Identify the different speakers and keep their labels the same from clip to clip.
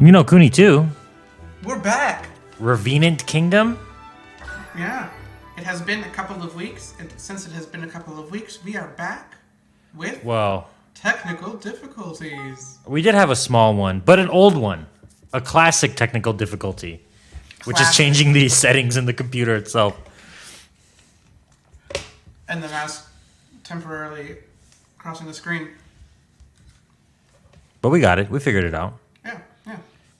Speaker 1: You know Kuni too.
Speaker 2: We're back.
Speaker 1: Revenant Kingdom?
Speaker 2: Yeah. It has been a couple of weeks, and since it has been a couple of weeks, we are back with technical difficulties.
Speaker 1: We did have a small one, but an old one. A classic technical difficulty, which is changing the settings in the computer itself.
Speaker 2: And the mouse temporarily crossing the screen.
Speaker 1: But we got it. We figured it out.
Speaker 2: Yeah.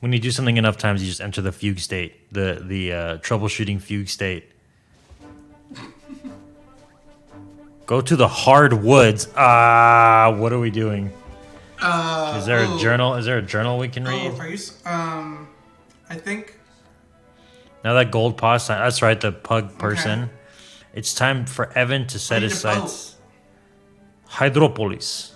Speaker 1: When you do something enough times, you just enter the fugue state, the troubleshooting fugue state. Go to the hard woods. What are we doing? Is there a journal? Is there a journal we can read?
Speaker 2: Are you? I think.
Speaker 1: Now that gold paw sign. That's right, the pug person. Okay. It's time for Evan to set his sights. Hydropolis.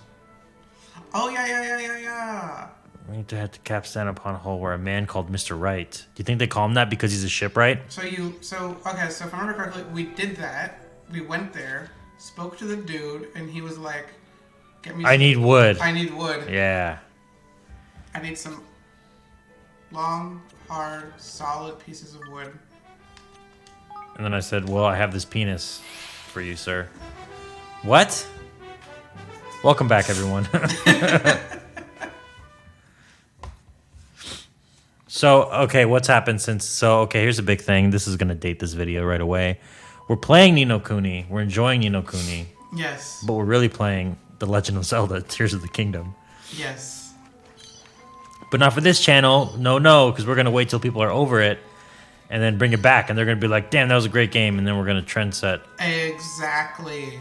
Speaker 2: Oh yeah.
Speaker 1: We need to head to Capstan upon a hole where a man called Mr. Wright. Do you think they call him that because he's a shipwright?
Speaker 2: So if I remember correctly, we did that. We went there, spoke to the dude, and he was like, "Get me. I need wood.
Speaker 1: Yeah.
Speaker 2: I need some long, hard, solid pieces of wood."
Speaker 1: And then I said, "Well, I have this penis for you, sir." What? Welcome back, everyone. What's happened since... here's a big thing. This is going to date this video right away. We're playing Ni no Kuni. We're enjoying Ni no Kuni.
Speaker 2: Yes.
Speaker 1: But we're really playing The Legend of Zelda, Tears of the Kingdom.
Speaker 2: Yes.
Speaker 1: But not for this channel. No, because we're going to wait till people are over it and then bring it back. And they're going to be like, damn, that was a great game. And then we're going to trend set.
Speaker 2: Exactly.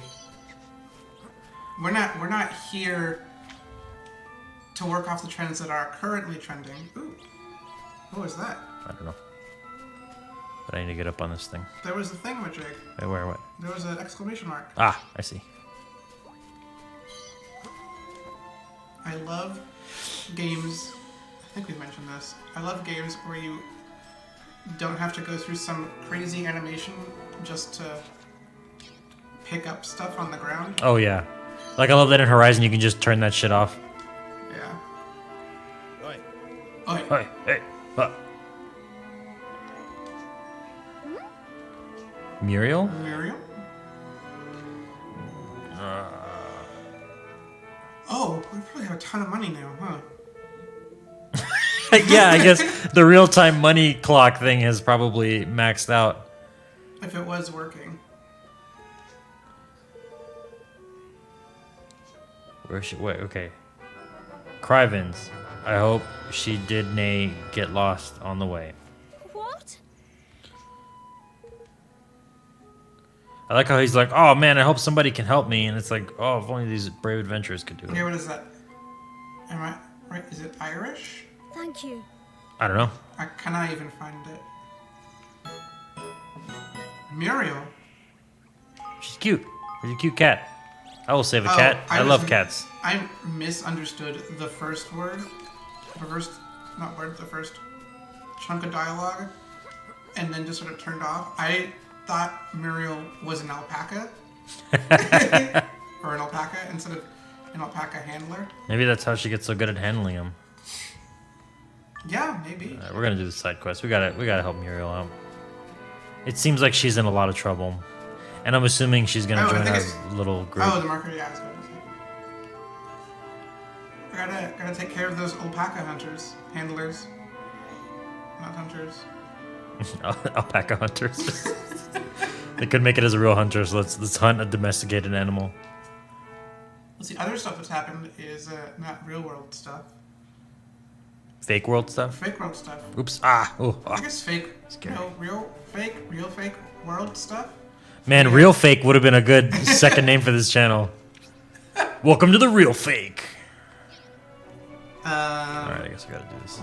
Speaker 2: We're not here to work off the trends that are currently trending. Ooh. What was that?
Speaker 1: I don't know. But I need to get up on this thing.
Speaker 2: There was a thingamajig.
Speaker 1: Wait, where, what?
Speaker 2: There was an exclamation mark.
Speaker 1: Ah, I see.
Speaker 2: I love games. I think we mentioned this. I love games where you don't have to go through some crazy animation just to pick up stuff on the ground.
Speaker 1: Oh, yeah. Like, I love that in Horizon you can just turn that shit off.
Speaker 2: Yeah.
Speaker 1: Oi. Hey. Muriel?
Speaker 2: Oh, we probably have a ton of money now, huh?
Speaker 1: Yeah, I guess the real-time money clock thing has probably maxed out.
Speaker 2: If it was working.
Speaker 1: Wait, okay. Crivens. I hope she did nay get lost on the way.
Speaker 3: What?
Speaker 1: I like how he's like, oh man, I hope somebody can help me. And it's like, oh, if only these brave adventurers could do it.
Speaker 2: Okay, what is that? Am I right? Is it Irish?
Speaker 3: Thank you.
Speaker 1: I don't know.
Speaker 2: I cannot even find it. Muriel.
Speaker 1: She's cute. She's a cute cat. I will save a cat. I love cats.
Speaker 2: I misunderstood the first word. The first chunk of dialogue. And then just sort of turned off. I thought Muriel was an alpaca. Or an alpaca instead of an alpaca handler.
Speaker 1: Maybe that's how she gets so good at handling them.
Speaker 2: Yeah, maybe.
Speaker 1: We're gonna do the side quest. We gotta help Muriel out. It seems like she's in a lot of trouble. And I'm assuming she's gonna join our little group.
Speaker 2: Oh, the marker, yeah, I was gonna say. Gotta take care of those alpaca hunters. Handlers. Not hunters.
Speaker 1: Alpaca hunters. They could make it as a real hunter, so let's hunt a domesticated animal.
Speaker 2: Well, see, other stuff that's happened is not real world stuff.
Speaker 1: Fake world stuff?
Speaker 2: Fake world stuff.
Speaker 1: Oops.
Speaker 2: I guess fake.
Speaker 1: Scary.
Speaker 2: Real fake world stuff.
Speaker 1: Man, Real Fake would have been a good second name for this channel. Welcome to the Real Fake. Alright, I guess I gotta do this.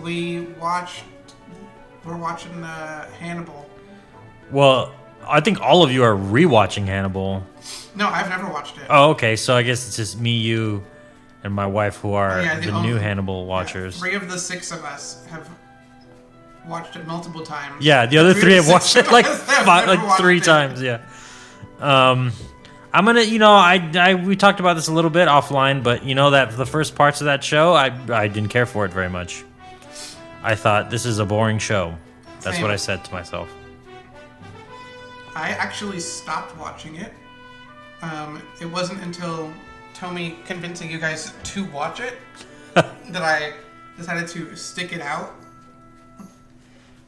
Speaker 2: We're watching Hannibal.
Speaker 1: Well, I think all of you are rewatching Hannibal.
Speaker 2: No, I've never watched it.
Speaker 1: Oh, okay, so I guess it's just me, you, and my wife who are the new Hannibal watchers.
Speaker 2: 3 of the 6 of us have watched it multiple times.
Speaker 1: Yeah, the other 3 have watched it like 3 times, yeah. I'm gonna, we talked about this a little bit offline, but that the first parts of that show, I didn't care for it very much. I thought this is a boring show. That's
Speaker 2: Same.
Speaker 1: what I said to myself.
Speaker 2: I actually stopped watching it. It wasn't until Tommy convincing you guys to watch it that I decided to stick it out.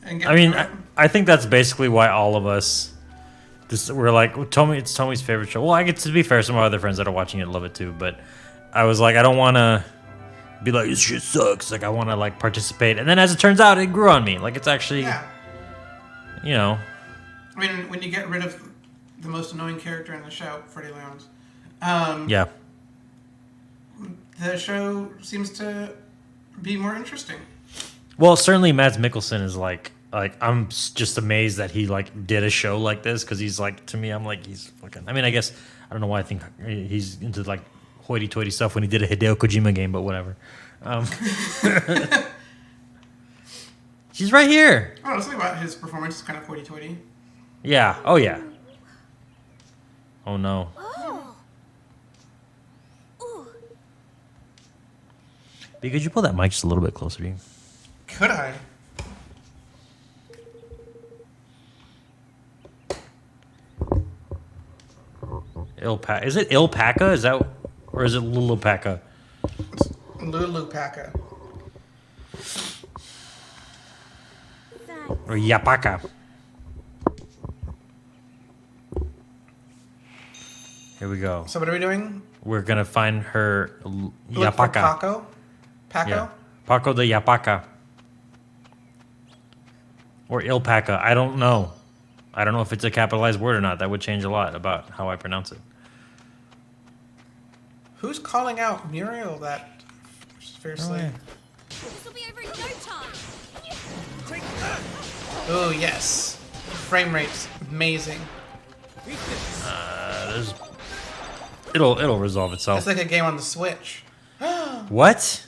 Speaker 2: And get
Speaker 1: I mean,
Speaker 2: through it.
Speaker 1: I think that's basically why all of us we're like, it's Tommy's favorite show. Well, I get to be fair, some of my other friends that are watching it love it too, but I was like, I don't want to be like, this shit sucks. Like, I want to like participate, and then as it turns out, it grew on me. Like, it's actually,
Speaker 2: Yeah.
Speaker 1: you know,
Speaker 2: I mean, when you get rid of the most annoying character in the show, Freddie Lounds,
Speaker 1: yeah.
Speaker 2: the show seems to be more interesting.
Speaker 1: Well, certainly Mads Mikkelsen is like I'm just amazed that he like did a show like this, because he's like, to me, I'm like, he's fucking. I mean, I guess I don't know why I think he's into like hoity-toity stuff when he did a Hideo Kojima game, but whatever. She's right here.
Speaker 2: Oh, something about his performance is kind of hoity-toity.
Speaker 1: Yeah. Oh yeah. Oh no. B, could you pull that mic just a little bit closer to you?
Speaker 2: Could I?
Speaker 1: Is it Alpaca? Is that, or is it Lulupaca?
Speaker 2: It's Lulupaca.
Speaker 1: Or Yapaka? Here we go.
Speaker 2: So what are we doing?
Speaker 1: We're gonna find her
Speaker 2: Look for
Speaker 1: Yapaka.
Speaker 2: Paco? Paco?
Speaker 1: Yeah. Paco de Yapaka. Or Alpaca. I don't know. I don't know if it's a capitalized word or not. That would change a lot about how I pronounce it.
Speaker 2: Who's calling out Muriel that fiercely?
Speaker 1: Oh, yeah.
Speaker 3: This will be over in no time.
Speaker 2: Oh, yes. Frame rate's amazing.
Speaker 1: It'll resolve itself.
Speaker 2: It's like a game on the Switch.
Speaker 1: What?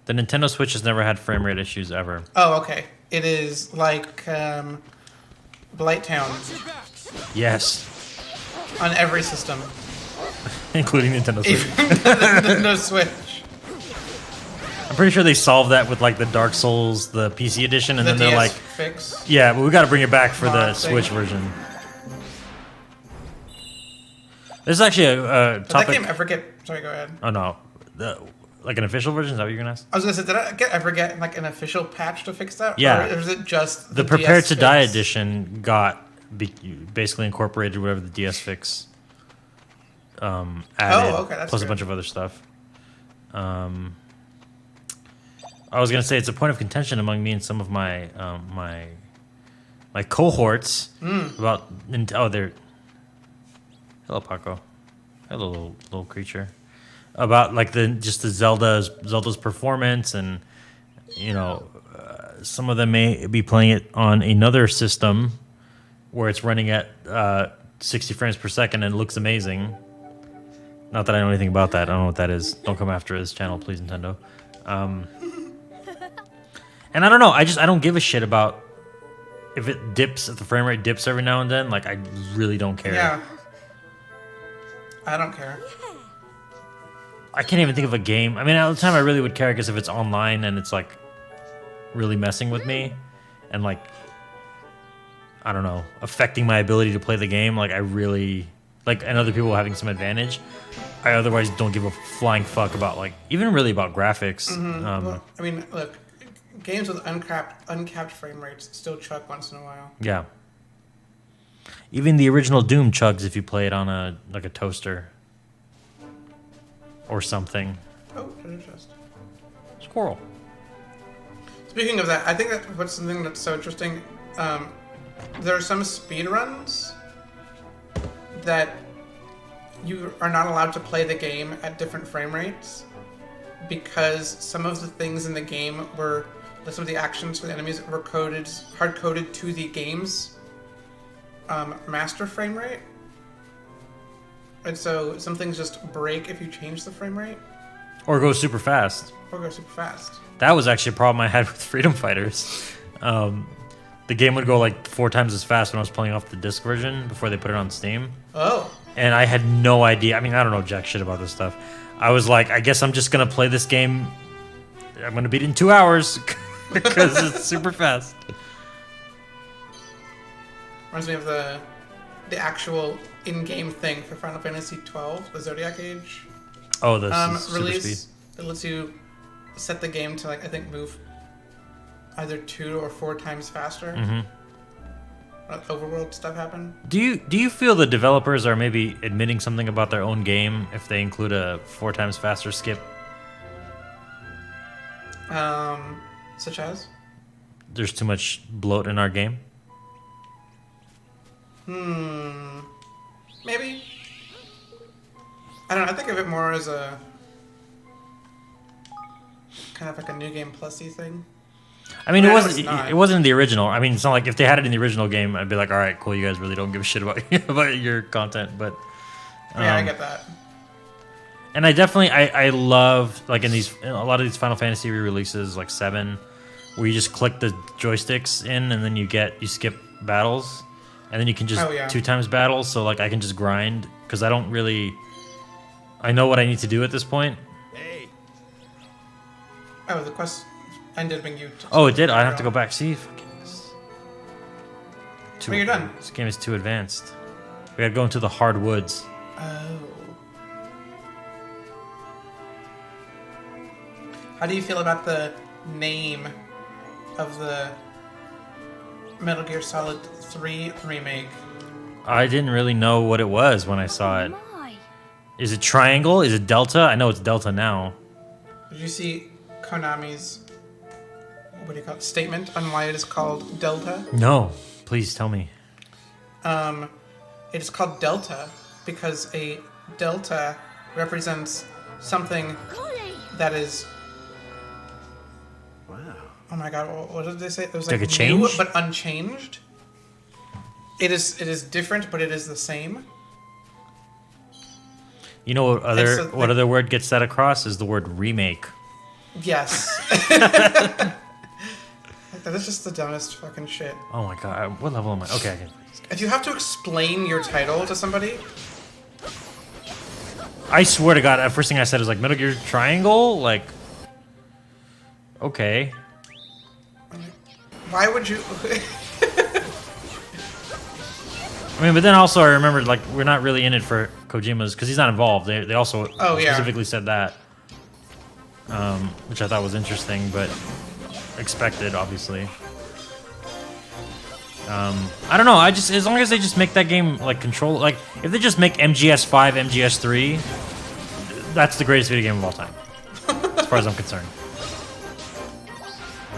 Speaker 1: The Nintendo Switch has never had frame rate issues ever.
Speaker 2: Oh, okay. It is like Blighttown
Speaker 1: Yes.
Speaker 2: on every system.
Speaker 1: Including Nintendo Switch.
Speaker 2: Even the Nintendo Switch.
Speaker 1: I'm pretty sure they solved that with like the Dark Souls, the PC edition, and
Speaker 2: The
Speaker 1: then they're
Speaker 2: DS
Speaker 1: like,
Speaker 2: fix.
Speaker 1: yeah, but we got to bring it back for the
Speaker 2: Mod thing.
Speaker 1: Switch version. There's actually a
Speaker 2: Did that
Speaker 1: topic.
Speaker 2: game ever get... Sorry, go ahead.
Speaker 1: Oh no, like an official version? Is that what you're gonna ask?
Speaker 2: I was going to say, did I ever get like an official patch to fix that?
Speaker 1: Yeah.
Speaker 2: Or is it just
Speaker 1: The Prepare
Speaker 2: DS
Speaker 1: to Die
Speaker 2: fix?
Speaker 1: edition basically incorporated whatever the DS fix added,
Speaker 2: okay, that's
Speaker 1: plus a
Speaker 2: good.
Speaker 1: bunch of other stuff. I was gonna say it's a point of contention among me and some of my my cohorts about they're hello Paco, hello little creature, about like the Zelda's performance, and you know some of them may be playing it on another system where it's running at 60 frames per second and looks amazing. Not that I know anything about that. I don't know what that is. Don't come after this channel, please, Nintendo. And I don't know. I don't give a shit about if it dips, if the frame rate dips every now and then. Like, I really don't care.
Speaker 2: Yeah. I don't care.
Speaker 1: I can't even think of a game. I mean, at the time I really would care, I guess, if it's online and it's like really messing with me and like, I don't know, affecting my ability to play the game. Like, I really, like, and other people having some advantage. I otherwise don't give a flying fuck about, like, even really about graphics.
Speaker 2: Well, I mean, look, games with uncapped frame rates still chuck once in a while.
Speaker 1: Yeah. Even the original Doom chugs if you play it on a toaster or something.
Speaker 2: Oh, treasure chest.
Speaker 1: Squirrel.
Speaker 2: Speaking of that, I think that what's something that's so interesting. There are some speedruns that you are not allowed to play the game at different frame rates because some of the things in the game were, some of the actions for the enemies were hard coded to the game's master frame rate, and so some things just break if you change the frame rate
Speaker 1: Or go super fast.
Speaker 2: or go super fast.
Speaker 1: That was actually a problem I had with Freedom Fighters. The game would go like 4 times as fast when I was playing off the disc version before they put it on Steam.
Speaker 2: Oh,
Speaker 1: And I had no idea. I mean, I don't know jack shit about this stuff. I was like, I guess I'm just going to play this game. I'm going to beat it in 2 hours. because it's super fast.
Speaker 2: Reminds me of the actual in-game thing for Final Fantasy XII, the Zodiac Age
Speaker 1: Oh, this is super
Speaker 2: release.
Speaker 1: speed.
Speaker 2: It lets you set the game to, like, I think move either 2 or 4 times faster.
Speaker 1: Mm-hmm.
Speaker 2: Let overworld stuff happen.
Speaker 1: Do you feel the developers are maybe admitting something about their own game if they include a 4 times faster skip?
Speaker 2: Such as?
Speaker 1: There's too much bloat in our game.
Speaker 2: Maybe. I don't know. I think of it more as a kind of like a new game plusy thing.
Speaker 1: I mean,
Speaker 2: I
Speaker 1: it
Speaker 2: know
Speaker 1: wasn't.
Speaker 2: it's not.
Speaker 1: It wasn't in the original. I mean, it's not like if they had it in the original game, I'd be like, all right, cool. You guys really don't give a shit about about your content, but
Speaker 2: Yeah, I get that.
Speaker 1: and I definitely I love like in a lot of these Final Fantasy re-releases like 7, where you just click the joysticks in and then you skip battles, and then you can just 2 times battles. So like I can just grind because I don't really. I know what I need to do at this point.
Speaker 2: Oh, the quest ended when you.
Speaker 1: Oh, it did. I have to go back. See, fucking
Speaker 2: Well, you're done.
Speaker 1: This game is too advanced. We gotta go into the hard woods.
Speaker 2: Oh. How do you feel about the name of the Metal Gear Solid 3 remake?
Speaker 1: I didn't really know what it was when I saw it.
Speaker 3: My.
Speaker 1: Is it Triangle? Is it Delta? I know it's Delta now.
Speaker 2: Did you see Konami's statement on why it is called Delta?
Speaker 1: No, please tell me.
Speaker 2: It is called Delta because a delta represents something
Speaker 3: Kuni.
Speaker 2: that is. Wow. Oh my god! What did they say? It was
Speaker 1: Like a
Speaker 2: new
Speaker 1: change?
Speaker 2: but unchanged. It is different, but it is the same.
Speaker 1: You know what other
Speaker 2: so,
Speaker 1: what other word gets that across is the word remake.
Speaker 2: Yes. That is just the dumbest fucking shit.
Speaker 1: Oh my god, what level am I? Okay, I can.
Speaker 2: If you have to explain your title to somebody,
Speaker 1: I swear to God, the first thing I said was like Metal Gear Triangle. Like, okay.
Speaker 2: why would you?
Speaker 1: I mean, but then also I remembered like we're not really in it for Kojima's because he's not involved. They also specifically said that, which I thought was interesting, but expected, obviously. I don't know. I just as long as they just make that game like control, like if they just make MGS5, MGS3, that's the greatest video game of all time, as far as I'm concerned.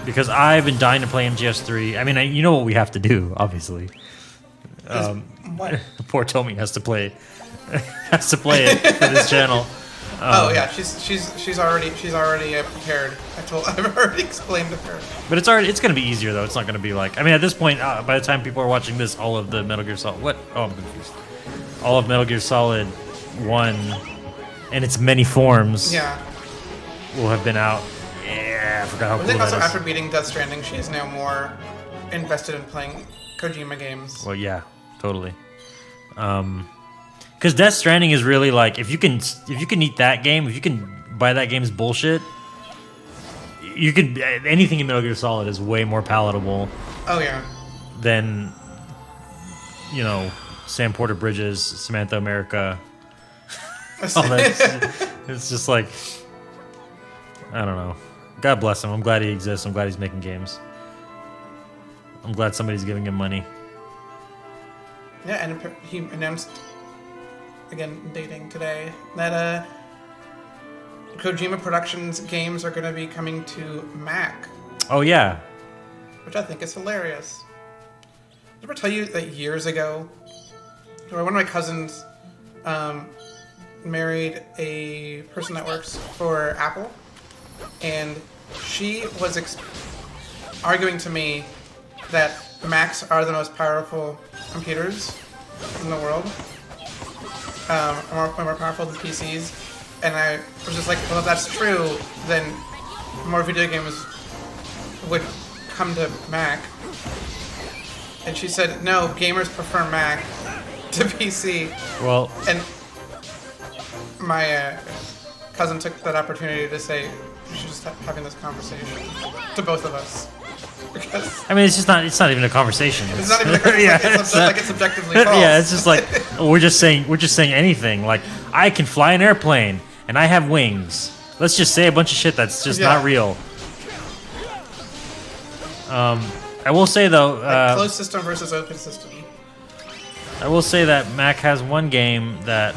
Speaker 1: Because I've been dying to play MGS3. I mean, you know what we have to do, obviously.
Speaker 2: What?
Speaker 1: Poor Tommy has to play it for this channel.
Speaker 2: Oh yeah, she's already prepared. I've already explained to her.
Speaker 1: But it's gonna be easier though. It's not gonna be like I mean at this point by the time people are watching this, all of the Metal Gear Solid I'm confused. All of Metal Gear Solid 1 and its many forms will have been out. Yeah, I forgot how
Speaker 2: I
Speaker 1: cool
Speaker 2: think also
Speaker 1: that is.
Speaker 2: after beating Death Stranding, she is now more invested in playing Kojima games.
Speaker 1: Well, yeah, totally. Because Death Stranding is really like if you can eat that game, if you can buy that game's bullshit, you can anything in Metal Gear Solid is way more palatable.
Speaker 2: Oh yeah.
Speaker 1: Than Sam Porter Bridges, Samantha America. All that. It's just like I don't know. God bless him. I'm glad he exists. I'm glad he's making games. I'm glad somebody's giving him money.
Speaker 2: Yeah, and he announced, again, dating today, that Kojima Productions games are going to be coming to Mac.
Speaker 1: Oh, yeah.
Speaker 2: Which I think is hilarious. Did I ever tell you that years ago, one of my cousins married a person that works for Apple, and she was arguing to me that Macs are the most powerful computers in the world, more powerful than PCs, and I was just like, well, if that's true, then more video games would come to Mac. And she said, no, gamers prefer Mac to PC.
Speaker 1: Well,
Speaker 2: and my cousin took that opportunity to say, We should just stop having this conversation to both of us. Because
Speaker 1: I mean, it's not even a conversation.
Speaker 2: it's not even a conversation. It's objectively false.
Speaker 1: Yeah, it's just like we're just saying anything. Like I can fly an airplane and I have wings. Let's just say a bunch of shit that's just not real. I will say though,
Speaker 2: closed system versus open system.
Speaker 1: I will say that Mac has one game that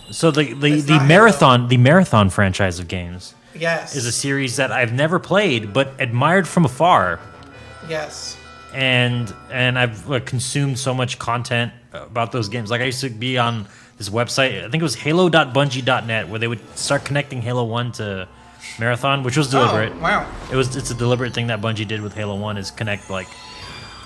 Speaker 1: So the marathon franchise of games
Speaker 2: Yes.
Speaker 1: is a series that I've never played but admired from afar.
Speaker 2: Yes.
Speaker 1: And I've consumed so much content about those games. Like I used to be on this website, I think it was halo.bungie.net, where they would start connecting Halo 1 to Marathon, which was deliberate.
Speaker 2: Oh, wow.
Speaker 1: It's a deliberate thing that Bungie did with Halo 1 is connect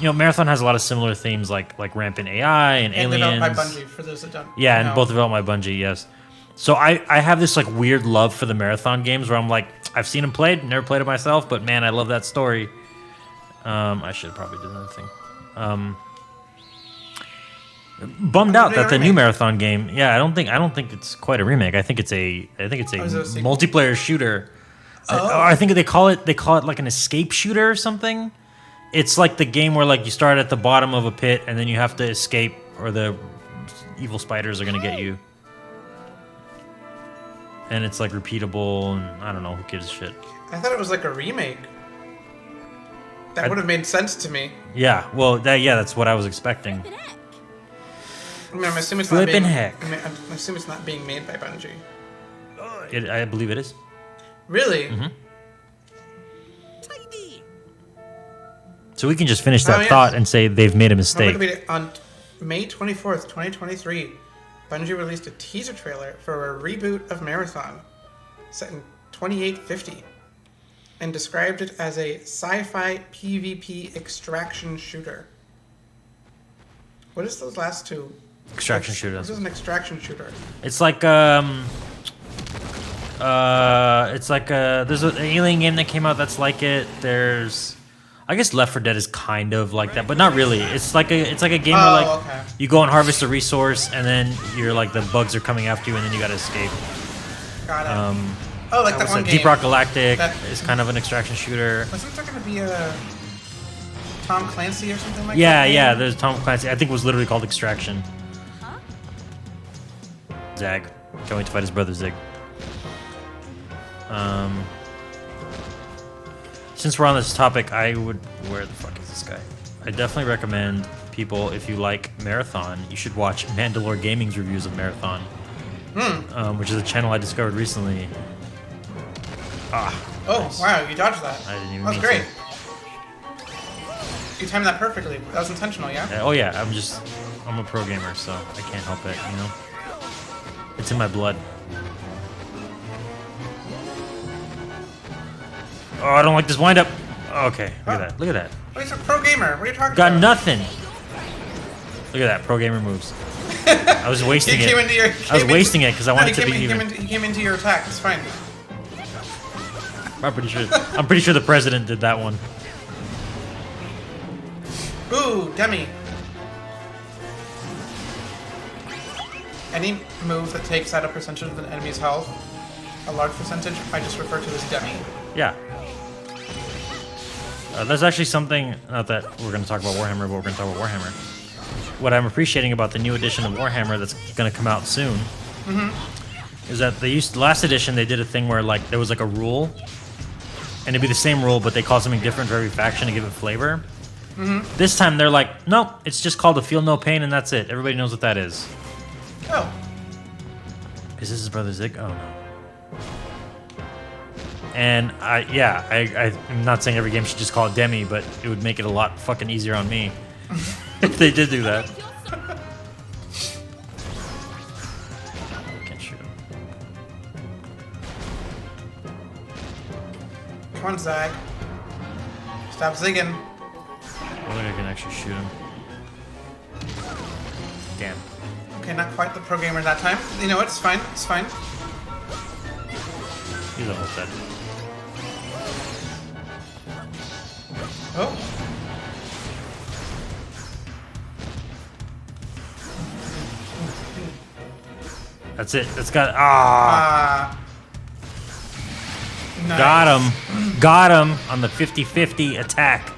Speaker 1: Marathon has a lot of similar themes like rampant AI and aliens.
Speaker 2: Developed by Bungie, for those that don't
Speaker 1: Yeah,
Speaker 2: know.
Speaker 1: and both developed by Bungie, yes. So I have this weird love for the Marathon games where I'm like, I've seen them played, never played it myself, but man, I love that story. I should have probably done another thing. Bummed out that the new Marathon game. Yeah, I don't think it's quite a remake. I think it's a multiplayer shooter. I think they call it like an escape shooter or something. It's like the game where you start at the bottom of a pit and then you have to escape or the evil spiders are gonna get you. And it's repeatable and I don't know, who gives a shit.
Speaker 2: I thought it was like a remake. That would have made sense to me.
Speaker 1: Yeah, well, that's what I was expecting.
Speaker 2: I mean, I'm assuming it's
Speaker 1: Flippin'
Speaker 2: not being,
Speaker 1: heck.
Speaker 2: I'm assuming it's not being made by Bungie.
Speaker 1: I believe it is.
Speaker 2: Really?
Speaker 1: Mm-hmm. So we can just finish that
Speaker 2: yes.
Speaker 1: thought and say they've made a mistake.
Speaker 2: On May 24th, 2023, Bungie released a teaser trailer for a reboot of Marathon, set in 2850, and described it as a sci-fi PvP extraction shooter. What is those last two?
Speaker 1: Extraction shooter.
Speaker 2: This is an extraction shooter.
Speaker 1: It's there's an alien game that came out that's like it. There's, I guess Left 4 Dead is kind of like that, but not really. It's like a game where you go and harvest a resource, and then you're the bugs are coming after you, and then you gotta escape.
Speaker 2: Got it. Like that one game.
Speaker 1: Deep Rock Galactic is kind of an extraction shooter.
Speaker 2: Wasn't there gonna be a Tom Clancy or something like that?
Speaker 1: Yeah. There's Tom Clancy. I think it was literally called Extraction. Zag. Can't wait to fight his brother Zig. Since we're on this topic, where the fuck is this guy? I definitely recommend people, if you like Marathon, you should watch Mandalore Gaming's reviews of Marathon, which is a channel I discovered recently.
Speaker 2: Nice. Wow, you dodged that.
Speaker 1: I didn't even
Speaker 2: That's
Speaker 1: mean
Speaker 2: great. You timed that perfectly. That was intentional, yeah?
Speaker 1: Oh yeah, I'm a pro gamer, so I can't help it, It's in my blood. Oh, I don't like this wind up. Okay, look at that.
Speaker 2: Oh, he's a pro gamer. What are you talking
Speaker 1: Got
Speaker 2: about?
Speaker 1: nothing. Look at that, pro gamer moves. I was wasting it. I was wasting it because I wanted to be even.
Speaker 2: He came into your attack. It's fine.
Speaker 1: I'm pretty sure the president did that one.
Speaker 2: Ooh, Demi. Any move that takes out a percentage of an enemy's health, a large percentage, I just refer to as Demi.
Speaker 1: Yeah. There's actually something, not that we're going to talk about Warhammer, but we're going to talk about Warhammer. What I'm appreciating about the new edition of Warhammer that's going to come out soon is that last edition they did a thing where there was a rule, and it'd be the same rule, but they called something different for every faction to give it flavor. This time they're like, nope, it's just called a Feel No Pain, and that's it. Everybody knows what that is.
Speaker 2: Oh.
Speaker 1: Is this his brother Zig? Oh no. And I'm not saying every game should just call it Demi, but it would make it a lot fucking easier on me if they did do that. Can't shoot him.
Speaker 2: Come on, Zag. Stop zigging.
Speaker 1: I don't think I can actually shoot him. Damn.
Speaker 2: Okay, not quite the pro gamer that time. You know what? It's fine. It's fine.
Speaker 1: He's almost dead.
Speaker 2: Oh.
Speaker 1: That's it. That's got
Speaker 2: Nice.
Speaker 1: Got him on the 50-50 attack.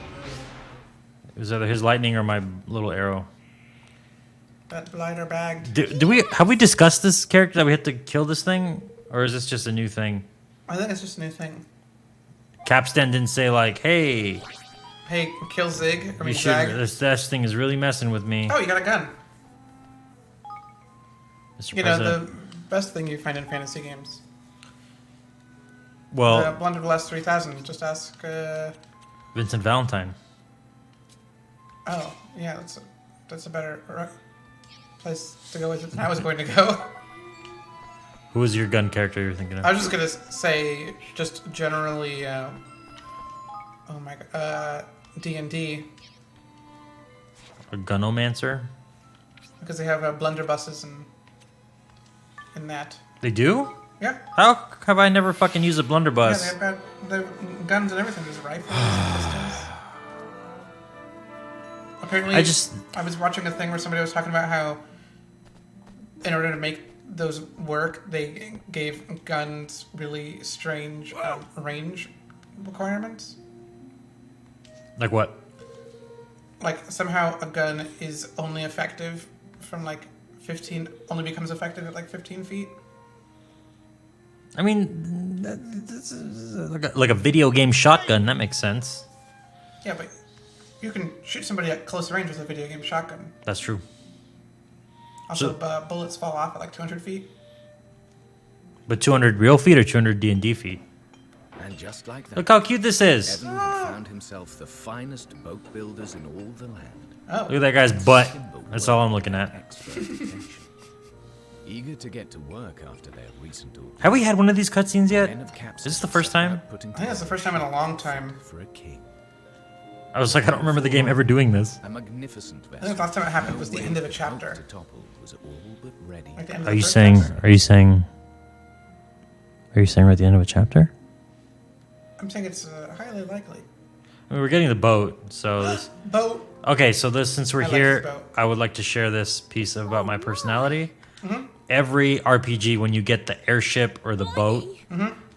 Speaker 1: It was either his lightning or my little arrow.
Speaker 2: That blighter bagged.
Speaker 1: Have we discussed this character that we have to kill this thing, or is this just a new thing?
Speaker 2: I think it's just a new thing.
Speaker 1: Capstan didn't say like, "Hey,
Speaker 2: kill Zig. I mean,
Speaker 1: you
Speaker 2: Zag.
Speaker 1: should, this thing is really messing with me."
Speaker 2: Oh, you got a gun.
Speaker 1: Mr.
Speaker 2: You know,
Speaker 1: President.
Speaker 2: the best thing you find in fantasy games.
Speaker 1: Well,
Speaker 2: Blunderbuss 3000. Just ask.
Speaker 1: Vincent Valentine.
Speaker 2: Oh, yeah, that's a better place to go with it than I was going to go.
Speaker 1: Who was your gun character you were thinking of?
Speaker 2: I was just gonna say, just generally, oh my god, D&D,
Speaker 1: A gunomancer?
Speaker 2: because they have blunderbusses and that.
Speaker 1: They do?
Speaker 2: Yeah.
Speaker 1: How have I never fucking used a
Speaker 2: Yeah,
Speaker 1: blunderbuss?
Speaker 2: they've got the guns and everything. There's rifles and pistols. Apparently, I was watching a thing where somebody was talking about how, in order to make those work, they gave guns really strange range requirements.
Speaker 1: Like what?
Speaker 2: Like somehow a gun is only effective from like 15, only becomes effective at like 15 feet.
Speaker 1: I mean, this is like a video game shotgun. That makes sense.
Speaker 2: Yeah, but you can shoot somebody at close range with a video game shotgun.
Speaker 1: That's true.
Speaker 2: Also, bullets fall off at like 200 feet.
Speaker 1: But 200 real feet or 200 D&D feet?
Speaker 4: And just like that,
Speaker 1: Look how cute this is.
Speaker 4: Evan had found himself the finest boat builders in all the land.
Speaker 2: Oh,
Speaker 1: Look at that guy's butt. That's all I'm looking at.
Speaker 4: Expert attention. Eager to get to work after their recent ordeal,
Speaker 1: Have we had one of these cutscenes yet?
Speaker 4: men of Capstan
Speaker 1: Is this the first time?
Speaker 4: set about putting
Speaker 2: I think that's the first time in a long time.
Speaker 4: for a king.
Speaker 1: I was like, I don't remember the game ever doing this.
Speaker 4: A magnificent vessel.
Speaker 2: I think the last time it happened was the
Speaker 4: No
Speaker 2: end of a
Speaker 4: way
Speaker 2: chapter.
Speaker 4: hope to topple was all but ready.
Speaker 2: Like the end of
Speaker 1: Are
Speaker 2: the
Speaker 1: you
Speaker 2: first
Speaker 1: saying?
Speaker 2: chapter.
Speaker 1: Are you saying? Are you saying we're at the end of a chapter?
Speaker 2: I'm saying it's highly likely.
Speaker 1: I mean, we're getting the boat, so this.
Speaker 2: Boat.
Speaker 1: Okay, so since we're
Speaker 2: I like
Speaker 1: here,
Speaker 2: this boat.
Speaker 1: I would like to share this piece about my personality. Every RPG, when you get the airship or the boat,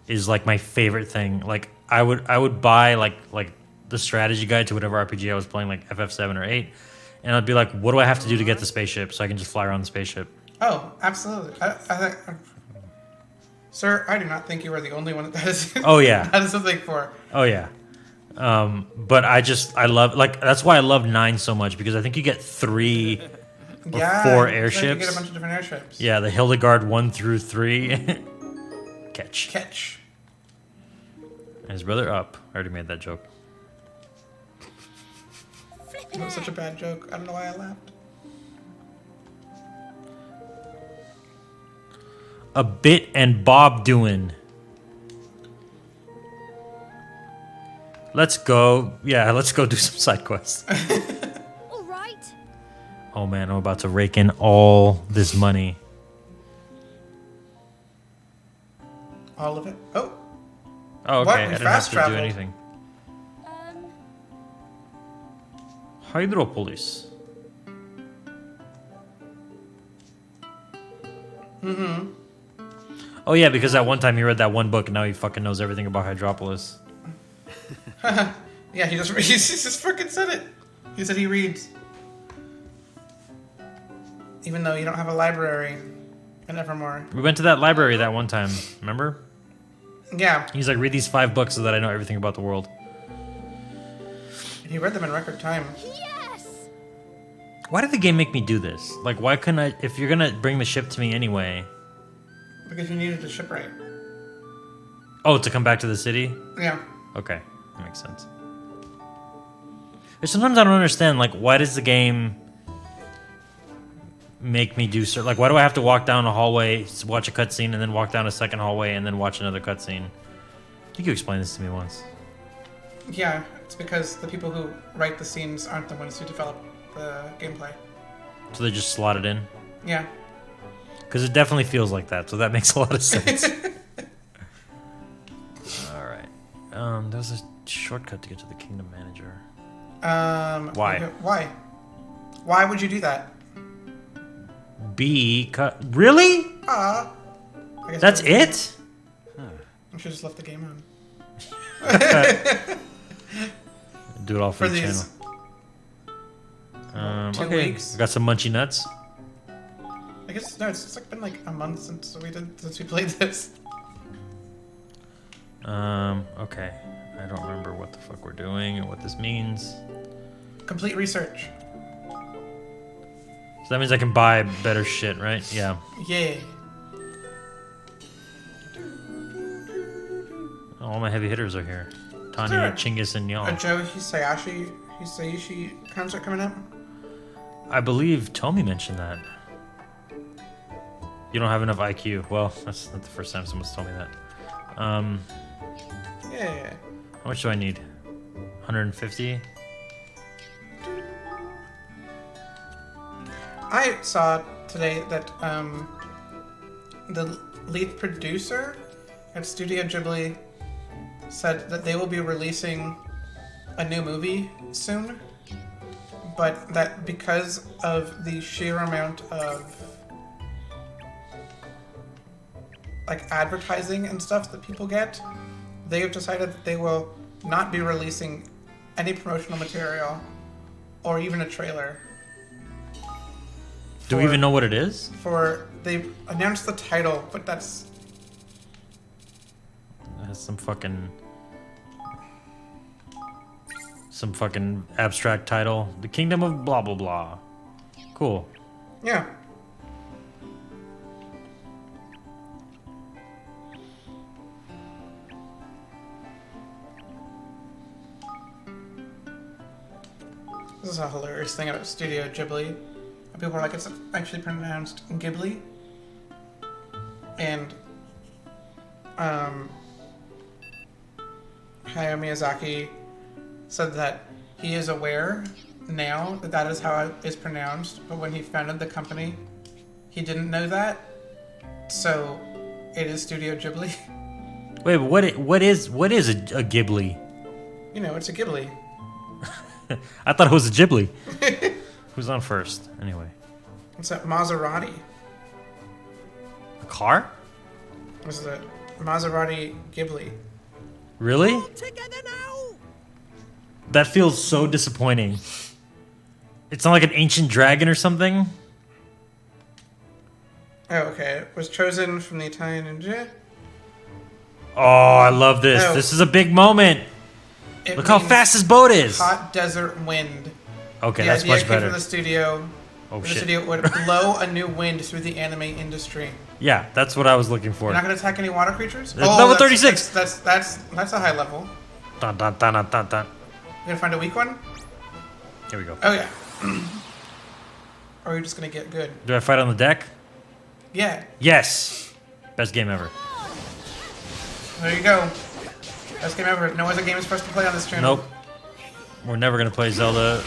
Speaker 1: is like my favorite thing. Like I would buy like the strategy guide to whatever RPG I was playing, like FF7 or 8, and I'd be like, what do I have to do to get the spaceship so I can just fly around the spaceship?
Speaker 2: Oh, absolutely. Sir, I do not think you are the only one that is.
Speaker 1: Oh yeah.
Speaker 2: That is something for.
Speaker 1: Oh yeah. But I love like that's why I love 9 so much, because I think you get 3 or
Speaker 2: Yeah.
Speaker 1: 4
Speaker 2: it's like
Speaker 1: airships.
Speaker 2: You get a bunch of different airships.
Speaker 1: Yeah, the Hildegard 1 through 3. Catch.
Speaker 2: Catch.
Speaker 1: And his brother up. I already made that joke.
Speaker 2: That was such a bad joke. I don't know why I laughed.
Speaker 1: A bit and Bob doing. Let's go. Yeah, let's go do some side quests.
Speaker 3: All right.
Speaker 1: Oh man, I'm about to rake in all this money.
Speaker 2: All of it. Oh.
Speaker 1: Oh, okay.
Speaker 2: What?
Speaker 1: I
Speaker 2: We
Speaker 1: didn't
Speaker 2: fast
Speaker 1: have to do
Speaker 2: traveled.
Speaker 1: anything.
Speaker 3: Um,
Speaker 1: Hydropolis. Oh yeah, because that one time he read that one book and now he fucking knows everything about Hydropolis.
Speaker 2: Yeah, he just he just freaking said it. He said he reads. Even though you don't have a library in Evermore.
Speaker 1: We went to that library that one time, remember?
Speaker 2: Yeah,
Speaker 1: He's like, read these 5 books so that I know everything about the world.
Speaker 2: and he read them in record time.
Speaker 3: yes.
Speaker 1: Why did the game make me do this? Like, why couldn't I, if you're gonna bring the ship to me anyway?
Speaker 2: Because you needed to shipwright.
Speaker 1: Oh, to come back to the city?
Speaker 2: Yeah.
Speaker 1: Okay, that makes sense. But sometimes I don't understand, like, why does the game make me do certain, like, why do I have to walk down a hallway, watch a cutscene, and then walk down a second hallway, and then watch another cutscene? I think you explained this to me once.
Speaker 2: Yeah, it's because the people who write the scenes aren't the ones who develop the gameplay.
Speaker 1: So they just slot it in?
Speaker 2: Yeah.
Speaker 1: Because it definitely feels like that, so that makes a lot of sense. Alright. There's a shortcut to get to the Kingdom Manager.
Speaker 2: Why?
Speaker 1: Why?
Speaker 2: Why? Why would you do that?
Speaker 1: B, really?
Speaker 2: I guess
Speaker 1: That's
Speaker 2: I
Speaker 1: it?
Speaker 2: should have just left the game on.
Speaker 1: Do it all for,
Speaker 2: For
Speaker 1: the
Speaker 2: these
Speaker 1: channel.
Speaker 2: 2
Speaker 1: Okay,
Speaker 2: weeks.
Speaker 1: got some munchy nuts.
Speaker 2: I guess no. It's like been like a month since we played this.
Speaker 1: Okay. I don't remember what the fuck we're doing or what this means.
Speaker 2: Complete research.
Speaker 1: So that means I can buy better shit, right? Yeah.
Speaker 2: Yeah.
Speaker 1: All my heavy hitters are here. Tanya, Chinggis, and y'all.
Speaker 2: Joe Hisaishi concert coming up.
Speaker 1: I believe Tomi mentioned that. You don't have enough IQ. Well, that's not the first time someone's told me that.
Speaker 2: Yeah.
Speaker 1: How much do I need? 150?
Speaker 2: I saw today that the lead producer at Studio Ghibli said that they will be releasing a new movie soon, but that because of the sheer amount of like advertising and stuff that people get, they have decided that they will not be releasing any promotional material or even a trailer.
Speaker 1: Do we even know what it is?
Speaker 2: They've announced the title, but that's
Speaker 1: That's some fucking abstract title. The Kingdom of blah blah blah. Cool.
Speaker 2: yeah. This is a hilarious thing about Studio Ghibli. People are like, it's actually pronounced Ghibli. And Hayao Miyazaki said that he is aware now that that is how it is pronounced, but when he founded the company, he didn't know that. So it is Studio Ghibli.
Speaker 1: Wait, but what is a Ghibli?
Speaker 2: You know, it's a Ghibli.
Speaker 1: I thought it was a Ghibli. Who's on first? Anyway.
Speaker 2: It's a Maserati.
Speaker 1: A car?
Speaker 2: This is a Maserati Ghibli.
Speaker 1: Really?
Speaker 3: Together now.
Speaker 1: That feels so disappointing. It's not like an ancient dragon or something?
Speaker 2: Oh, okay. It was chosen from the Italian and
Speaker 1: Oh, I love this.
Speaker 2: Oh.
Speaker 1: This is a big moment.
Speaker 2: it
Speaker 1: Look how
Speaker 2: means
Speaker 1: fast this boat is.
Speaker 2: Hot desert wind.
Speaker 1: Okay,
Speaker 2: The
Speaker 1: that's
Speaker 2: idea
Speaker 1: much
Speaker 2: came
Speaker 1: better.
Speaker 2: from the studio.
Speaker 1: Oh,
Speaker 2: The
Speaker 1: shit.
Speaker 2: studio would blow a new wind through the anime industry.
Speaker 1: Yeah, that's what I was looking for.
Speaker 2: You're not gonna attack any water creatures?
Speaker 1: Level
Speaker 2: that's-
Speaker 1: 36.
Speaker 2: That's a high level.
Speaker 1: Dun, dun, dun, dun, dun, dun.
Speaker 2: You gonna find a weak one?
Speaker 1: Here we go.
Speaker 2: Oh yeah. Or are you just gonna get good?
Speaker 1: Do I fight on the deck?
Speaker 2: Yeah.
Speaker 1: Yes. Best game ever.
Speaker 2: There you go. Best game ever. No other game is for us to play on this channel.
Speaker 1: Nope. We're never gonna play Zelda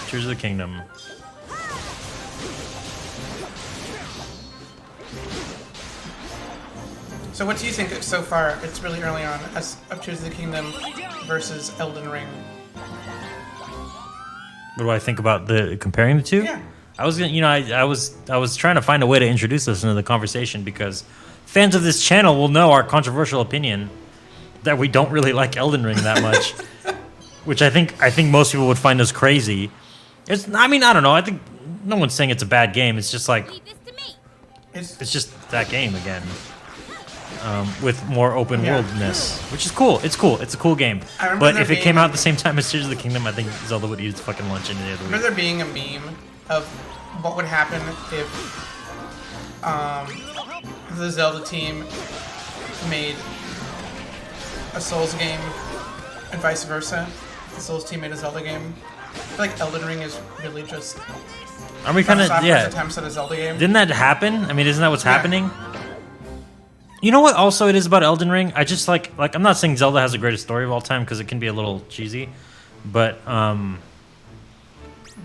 Speaker 1: Tears of the Kingdom.
Speaker 2: So what do you think so far? It's really early on as of Tears of the Kingdom versus Elden Ring.
Speaker 1: What do I think about the comparing the two?
Speaker 2: Yeah.
Speaker 1: I was gonna, I was trying to find a way to introduce this into the conversation because fans of this channel will know our controversial opinion that we don't really like Elden Ring that much, which I think most people would find us crazy. I don't know. I think no one's saying it's a bad game. It's just like
Speaker 3: Leave this to me.
Speaker 1: it's just that game again, with more open
Speaker 2: Yeah.
Speaker 1: worldness, which is cool. It's cool. It's a cool game.
Speaker 2: I remember
Speaker 1: But
Speaker 2: there
Speaker 1: if it came
Speaker 2: being-
Speaker 1: out at the same time as Tears of the Kingdom, I think Zelda would eat its fucking lunch any day of the
Speaker 2: Remember
Speaker 1: week.
Speaker 2: there being a meme of what would happen if the Zelda team made a Souls game and vice versa. The Souls team made a Zelda game. I feel like Elden Ring is really just
Speaker 1: Are we kind of
Speaker 2: Software's attempts at a Zelda game.
Speaker 1: Didn't that happen? I mean, isn't that what's
Speaker 2: Yeah.
Speaker 1: happening? You know what? Also, it is about Elden Ring. I just like I'm not saying Zelda has the greatest story of all time because it can be a little cheesy, but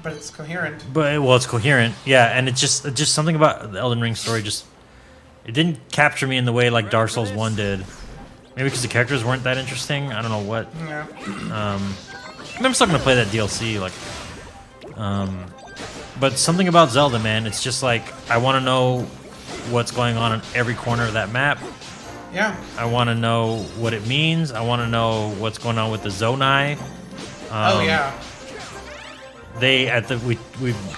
Speaker 2: But it's coherent.
Speaker 1: it's coherent. Yeah, and it's just something about the Elden Ring story just it didn't capture me in the way like Dark Souls 1 did. Maybe because the characters weren't that interesting. I don't know what.
Speaker 2: Yeah.
Speaker 1: I'm still gonna play that DLC, but something about Zelda, man. It's just like I want to know what's going on in every corner of that map,
Speaker 2: Yeah.
Speaker 1: I want to know what it means. I want to know what's going on with the Zonai.
Speaker 2: Oh yeah.
Speaker 1: We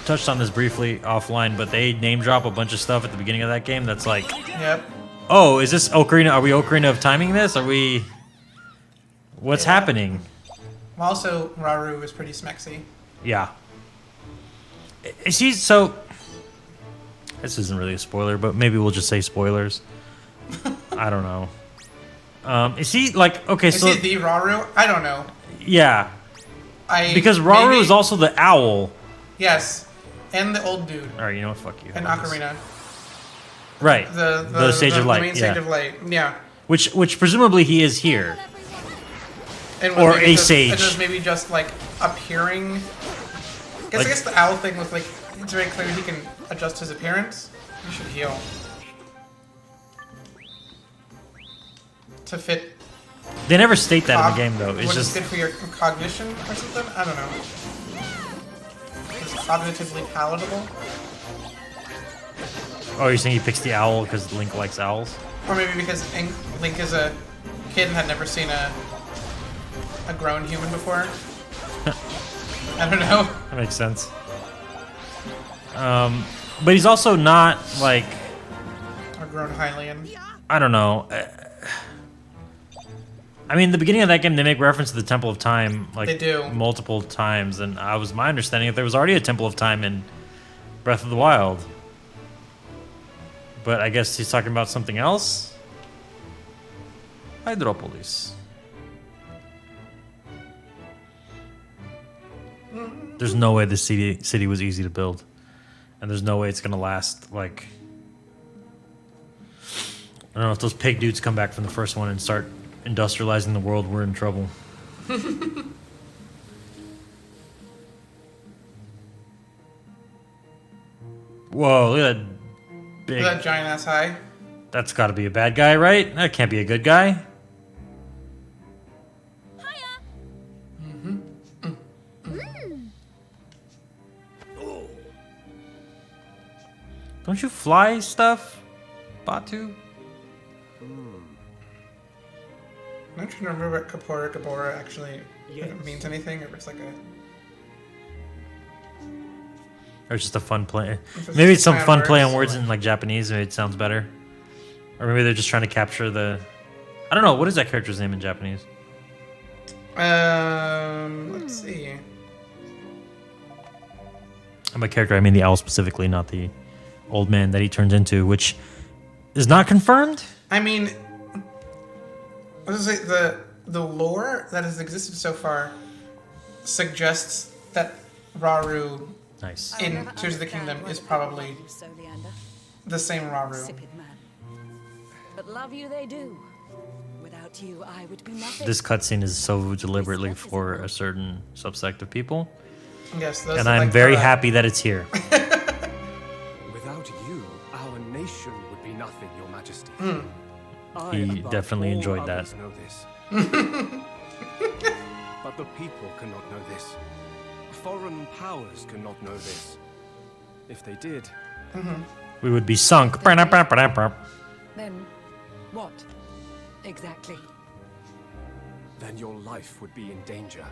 Speaker 1: touched on this briefly offline, but they name drop a bunch of stuff at the beginning of that game that's like,
Speaker 2: Yep.
Speaker 1: oh, is this Ocarina? Are we Ocarina of timing this? Are we? What's happening?
Speaker 2: Well, also, Rauru is pretty smexy.
Speaker 1: Yeah. Is he so? This isn't really a spoiler, but maybe we'll just say spoilers. I don't know. Is he like okay?
Speaker 2: Is
Speaker 1: So
Speaker 2: he the Rauru? I don't know.
Speaker 1: yeah, because Rauru
Speaker 2: maybe-
Speaker 1: is also the owl.
Speaker 2: Yes, and the old dude.
Speaker 1: All right, you know what? Fuck you.
Speaker 2: And
Speaker 1: How about this?
Speaker 2: Ocarina.
Speaker 1: Right.
Speaker 2: The
Speaker 1: Sage of Light.
Speaker 2: The main
Speaker 1: yeah.
Speaker 2: Sage of Light. Yeah.
Speaker 1: Which presumably he is here.
Speaker 2: And
Speaker 1: Or
Speaker 2: maybe
Speaker 1: a
Speaker 2: just-
Speaker 1: sage.
Speaker 2: And just maybe just like appearing. I guess the owl thing was like it's very clear he can adjust his appearance. You should heal to fit.
Speaker 1: They never state that in the game though. It's
Speaker 2: what is
Speaker 1: just
Speaker 2: good for your cognition or something. I don't know. It's cognitively palatable,
Speaker 1: oh, you're saying he picks the owl because Link likes owls?
Speaker 2: or maybe because Link is a kid and had never seen a grown human before. I don't know.
Speaker 1: That makes sense. But he's also not like
Speaker 2: A grown Hylian.
Speaker 1: I don't know. I mean, the beginning of that game, they make reference to the Temple of Time like
Speaker 2: They do.
Speaker 1: multiple times, and I was my understanding that there was already a Temple of Time in Breath of the Wild. But I guess he's talking about something else. Hydropolis. There's no way this city was easy to build, and there's no way it's gonna last. Like, I don't know if those pig dudes come back from the first one and start industrializing the world. We're in trouble. Whoa! Look at that big.
Speaker 2: That giant ass high.
Speaker 1: That's got to be a bad guy, right? That can't be a good guy.
Speaker 3: Hiya.
Speaker 1: Don't you fly stuff, Batu?
Speaker 2: I'm trying to remember what Gabora actually if it means anything, or if it's like a.
Speaker 1: Or it's just a fun play.
Speaker 2: If it's
Speaker 1: Maybe
Speaker 2: just
Speaker 1: it's some
Speaker 2: play on
Speaker 1: fun play on
Speaker 2: words,
Speaker 1: words
Speaker 2: like-
Speaker 1: in like Japanese. Maybe it sounds better. Or maybe they're just trying to capture the. I don't know. What is that character's name in Japanese?
Speaker 2: Let's see.
Speaker 1: And by character, I mean the owl specifically, not the old man that he turns into, which is not confirmed.
Speaker 2: I mean, I was gonna say the lore that has existed so far suggests that Rauru
Speaker 1: Nice.
Speaker 2: in Tears of the Kingdom is probably the same Rauru.
Speaker 5: Insipid man. But love you they do. Without you, I would be nothing.
Speaker 1: This cutscene is so deliberately for a certain subsect of people,
Speaker 2: Yes, those
Speaker 1: and
Speaker 2: are
Speaker 1: I'm
Speaker 2: like
Speaker 1: very
Speaker 2: the-
Speaker 1: happy that it's here.
Speaker 4: Without you, our nation would be nothing, Your Majesty. I,
Speaker 1: He
Speaker 4: above
Speaker 1: definitely
Speaker 4: all
Speaker 1: enjoyed that.
Speaker 4: others, know this. But the people cannot know this. Foreign powers cannot know this. If they did,
Speaker 1: We would be sunk.
Speaker 5: Then what? Exactly.
Speaker 4: then your life would be in danger.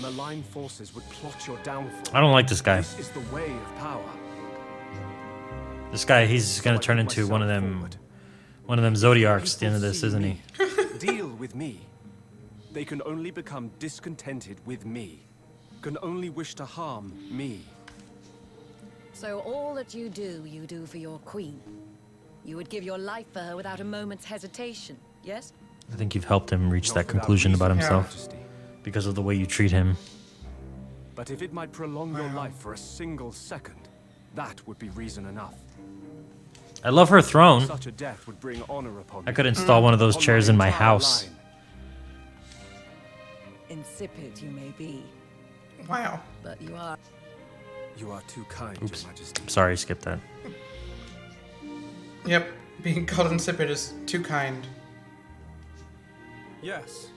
Speaker 4: Malign forces would plot your downfall.
Speaker 1: I don't like this guy.
Speaker 4: This is the way of power.
Speaker 1: This guy, he's gonna turn into one of them Zodiarcs at the end of this, isn't he?
Speaker 4: Deal with me. They can only become discontented with me. Can only wish to harm me.
Speaker 5: So all that you do for your queen. You would give your life for her without a moment's hesitation, yes?
Speaker 1: I think you've helped him reach
Speaker 4: Not
Speaker 1: that
Speaker 4: without
Speaker 1: conclusion about
Speaker 4: reason, Your
Speaker 1: himself
Speaker 4: Majesty.
Speaker 1: because of the way you treat him.
Speaker 4: But if it might prolong your life for a single second, that would be reason enough.
Speaker 1: I love her throne.
Speaker 4: Such a death would bring honor upon
Speaker 1: I
Speaker 4: me,
Speaker 1: could install one of those
Speaker 4: upon
Speaker 1: chairs
Speaker 4: my
Speaker 1: in my
Speaker 4: entire
Speaker 1: house.
Speaker 4: line.
Speaker 5: Insipid you may be,
Speaker 2: Wow.
Speaker 5: but you are.
Speaker 4: You are too kind,
Speaker 1: Oops.
Speaker 4: Your Majesty.
Speaker 1: Sorry, skip that.
Speaker 2: Yep. Being called insipid is too kind.
Speaker 4: Yes.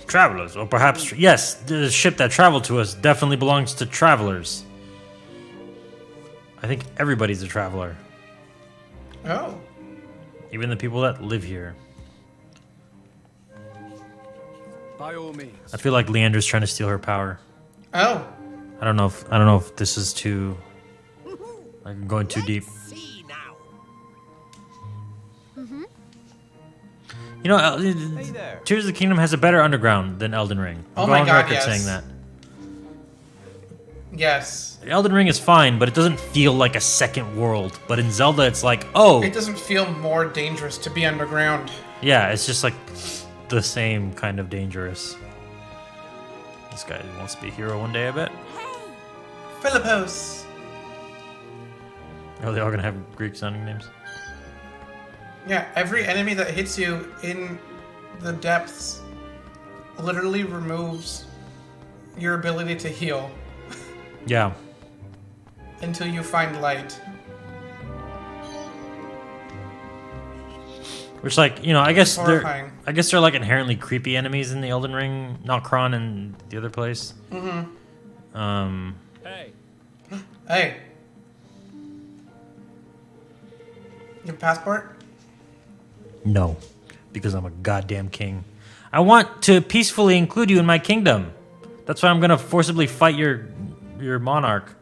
Speaker 1: Travelers, or perhaps yes, the ship that traveled to us definitely belongs to travelers. I think everybody's a traveler,
Speaker 2: Oh.
Speaker 1: even the people that live here.
Speaker 4: By all means.
Speaker 1: I feel like Leander's trying to steal her power.
Speaker 2: Oh.
Speaker 1: I don't know if this is too like I'm going too deep.
Speaker 6: See now.
Speaker 1: You know,
Speaker 6: there.
Speaker 1: Tears of the Kingdom has a better underground than Elden Ring.
Speaker 2: Oh
Speaker 1: I'll
Speaker 2: my
Speaker 1: go on
Speaker 2: God,
Speaker 1: record
Speaker 2: yes.
Speaker 1: saying that.
Speaker 2: Yes.
Speaker 1: Elden Ring is fine, but it doesn't feel like a second world. But in Zelda, it's like, oh,
Speaker 2: It doesn't feel more dangerous to be underground.
Speaker 1: yeah, it's just like the same kind of dangerous. This guy wants to be a hero one day, I bet.
Speaker 2: Philippos.
Speaker 1: Oh, they're all gonna have Greek-sounding names.
Speaker 2: Yeah, every enemy that hits you in the depths literally removes your ability to heal
Speaker 1: Yeah.
Speaker 2: until you find light.
Speaker 1: Which, like, you know, I guess
Speaker 2: Horrifying.
Speaker 1: they're like inherently creepy enemies in the Elden Ring, not Kron and the other place. Mm-hmm.
Speaker 4: Hey.
Speaker 2: Hey. You have a passport?
Speaker 1: No, because I'm a goddamn king. I want to peacefully include you in my kingdom. That's why I'm gonna forcibly fight your monarch.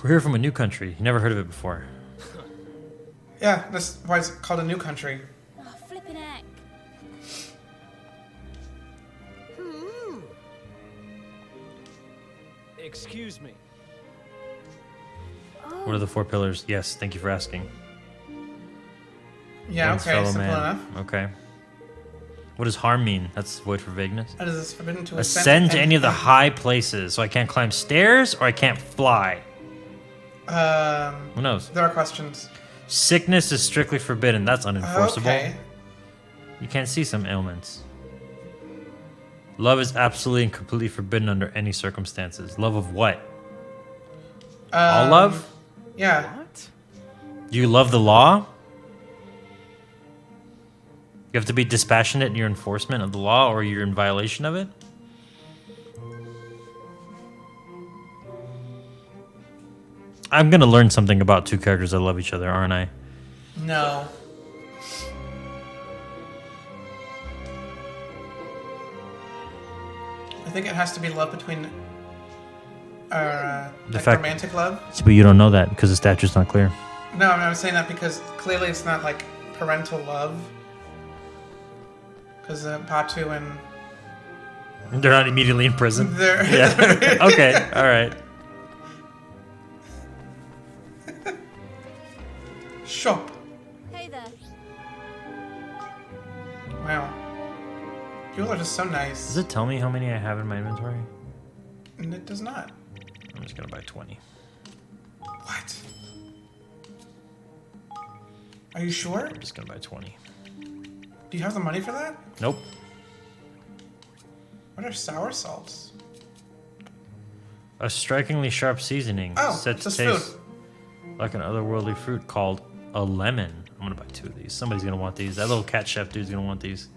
Speaker 1: We're here from a new country. You never heard of it before.
Speaker 2: Yeah, that's why it's called a new country.
Speaker 3: Oh, flippin' heck.
Speaker 4: Excuse me.
Speaker 1: What are the 4 pillars? Yes, thank you for asking.
Speaker 2: Yeah,
Speaker 1: Once
Speaker 2: okay,
Speaker 1: fellow
Speaker 2: simple
Speaker 1: man.
Speaker 2: enough.
Speaker 1: Okay. What does harm mean? That's void for vagueness.
Speaker 2: It is forbidden to
Speaker 1: Ascend to any of the high places. So I can't climb stairs or I can't fly. Who knows?
Speaker 2: There are questions.
Speaker 1: Sickness is strictly forbidden. That's unenforceable.
Speaker 2: Okay.
Speaker 1: You can't see some ailments. Love is absolutely and completely forbidden under any circumstances. Love of what? All love?
Speaker 2: Yeah.
Speaker 4: What?
Speaker 1: Do you love the law? You have to be dispassionate in your enforcement of the law or you're in violation of it? I'm gonna learn something about 2 characters that love each other, aren't I?
Speaker 2: No. I think it has to be love between like
Speaker 1: fact-
Speaker 2: romantic love.
Speaker 1: But you don't know that because the statute's not clear.
Speaker 2: No, I'm saying that because clearly it's not like parental love. Because Patu and
Speaker 1: They're not immediately in prison.
Speaker 2: they're
Speaker 1: Yeah. Okay. All right.
Speaker 2: shop.
Speaker 3: Hey there.
Speaker 2: Wow. People are just so
Speaker 1: Does
Speaker 2: nice.
Speaker 1: it tell me how many I have in my inventory?
Speaker 2: And it does not.
Speaker 1: I'm just gonna buy 20.
Speaker 2: What? Are you sure?
Speaker 1: I'm just gonna buy 20.
Speaker 2: Do you have the money for that?
Speaker 1: Nope.
Speaker 2: What are sour salts?
Speaker 1: A strikingly sharp seasoning
Speaker 2: Oh,
Speaker 1: set
Speaker 2: it's
Speaker 1: to
Speaker 2: just
Speaker 1: taste
Speaker 2: food.
Speaker 1: like an otherworldly fruit called a lemon. I'm gonna buy 2 of these. Somebody's gonna want these. That little cat chef dude's gonna want these.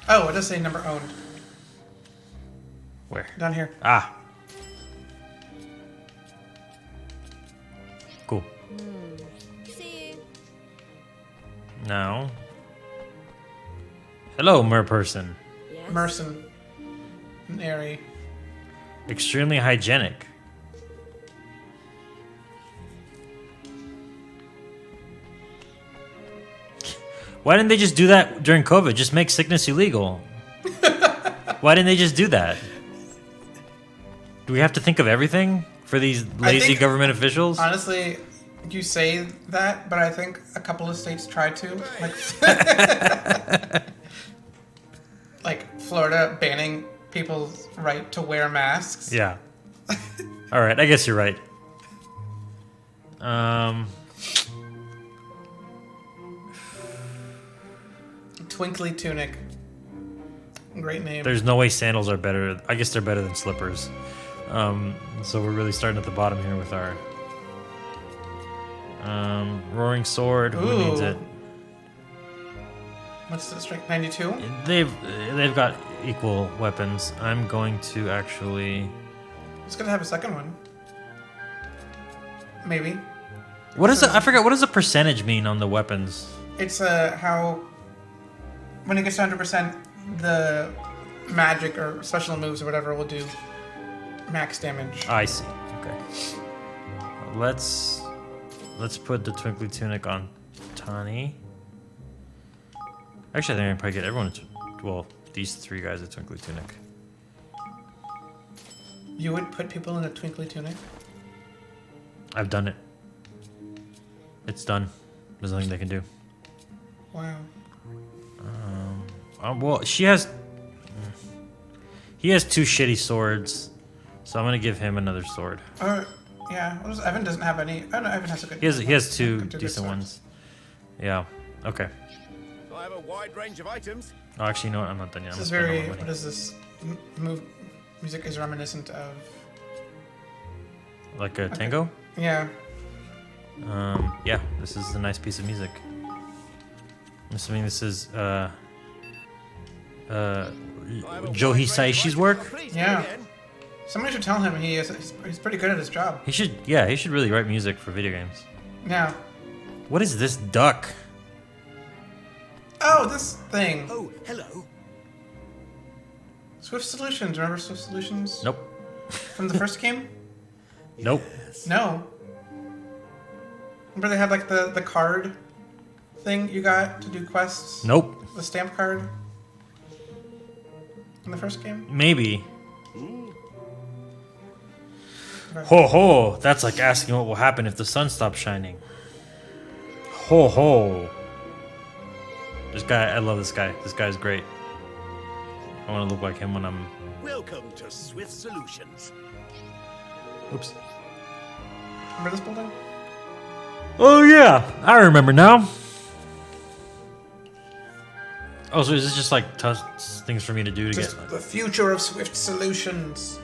Speaker 2: Oh, it does say number owned.
Speaker 1: Where?
Speaker 2: Down here.
Speaker 1: Ah. Cool.
Speaker 3: See you.
Speaker 1: Now. Hello, merperson.
Speaker 5: Yes.
Speaker 2: Merson. And Airy.
Speaker 1: Extremely hygienic. Why didn't they just do that during COVID? Just make sickness illegal. Why didn't they just do that? Do we have to think of everything for these lazy
Speaker 2: think-
Speaker 1: government officials?
Speaker 2: Honestly, you say that, but I think a couple of states tried to. Like, like Florida banning people's right to wear masks.
Speaker 1: Yeah. All right, I guess you're right.
Speaker 2: Twinkly Tunic. Great name.
Speaker 1: There's no way sandals are better. I guess they're better than slippers. So we're really starting at the bottom here with our roaring sword. Who needs
Speaker 2: Ooh.
Speaker 1: it?
Speaker 2: What's the strength? 92?
Speaker 1: They've got equal weapons. I'm going to actually
Speaker 2: It's gonna have a second one. Maybe.
Speaker 1: What is it? I forgot. What does the percentage mean on the weapons?
Speaker 2: It's how when it gets to 100%, the magic or special moves or whatever will do max damage.
Speaker 1: I see. Okay. Let's put the Twinkly Tunic on Tani. Actually, I think I can probably get everyone. Well, these 3 guys a Twinkly Tunic.
Speaker 2: You would put people in a twinkly tunic?
Speaker 1: I've done it. It's done. There's nothing they can do.
Speaker 2: Wow.
Speaker 1: Well, he has 2 shitty swords, so I'm gonna give him another sword.
Speaker 2: Yeah. Evan doesn't have any. Oh no, Evan has a good.
Speaker 1: He has 2
Speaker 2: good
Speaker 1: decent
Speaker 2: swords.
Speaker 1: ones. Yeah. Okay.
Speaker 4: I have a wide range of items.
Speaker 1: Oh, actually, you know what? I'm not done yet.
Speaker 2: This is very. What is this? Music is reminiscent of.
Speaker 1: Like a tango?
Speaker 2: Yeah.
Speaker 1: Yeah. This is a nice piece of music. I'm assuming this is Joe Hisaishi's work.
Speaker 2: Yeah. Somebody should tell him he's pretty good at his job.
Speaker 1: He should really write music for video games.
Speaker 2: Yeah.
Speaker 1: What is this duck?
Speaker 2: Oh, this thing.
Speaker 4: Oh, hello.
Speaker 2: Swift Solutions. Remember Swift Solutions?
Speaker 1: Nope.
Speaker 2: From the first game?
Speaker 1: Nope.
Speaker 2: No. Remember they had like the card thing you got to do quests?
Speaker 1: Nope.
Speaker 2: The stamp card? In the first game?
Speaker 1: Maybe.
Speaker 2: Okay.
Speaker 1: Ho ho! That's like asking what will happen if the sun stops shining. Ho ho! This guy, I love this guy. This guy's great. I want to look like him when I'm.
Speaker 6: Welcome to Swift Solutions.
Speaker 1: Oops.
Speaker 2: Remember this building?
Speaker 1: Oh yeah, I remember now. Oh, so is this just like things for me to do to
Speaker 2: Just
Speaker 1: get?
Speaker 2: the future of Swift Solutions.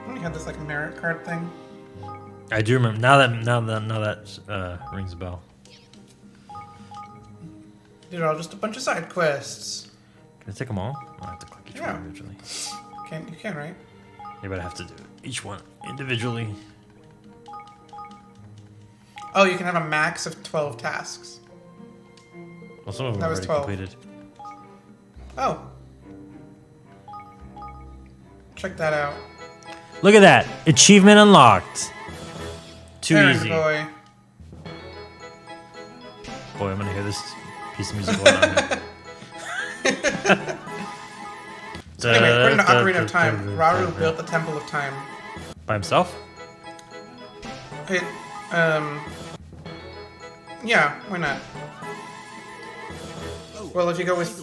Speaker 2: We had this like merit card thing.
Speaker 1: I do remember now that rings a bell.
Speaker 2: These are all just a bunch of side quests.
Speaker 1: Can I take them all? I have to click each
Speaker 2: Yeah.
Speaker 1: one individually.
Speaker 2: You can, right?
Speaker 1: Yeah, but I have to do each one individually.
Speaker 2: Oh, you can have a max of 12 tasks.
Speaker 1: Well, some of them
Speaker 2: That
Speaker 1: are
Speaker 2: was
Speaker 1: already
Speaker 2: 12.
Speaker 1: completed.
Speaker 2: Oh. Check that out.
Speaker 1: Look at that! Achievement unlocked. Too
Speaker 2: There's
Speaker 1: easy.
Speaker 2: boy.
Speaker 1: Boy, I'm gonna hear this piece of music going on here.
Speaker 2: So anyway, according to Ocarina of Time, Rauru built the Temple of Time.
Speaker 1: by himself.
Speaker 2: It, yeah, why not? Well, if you go with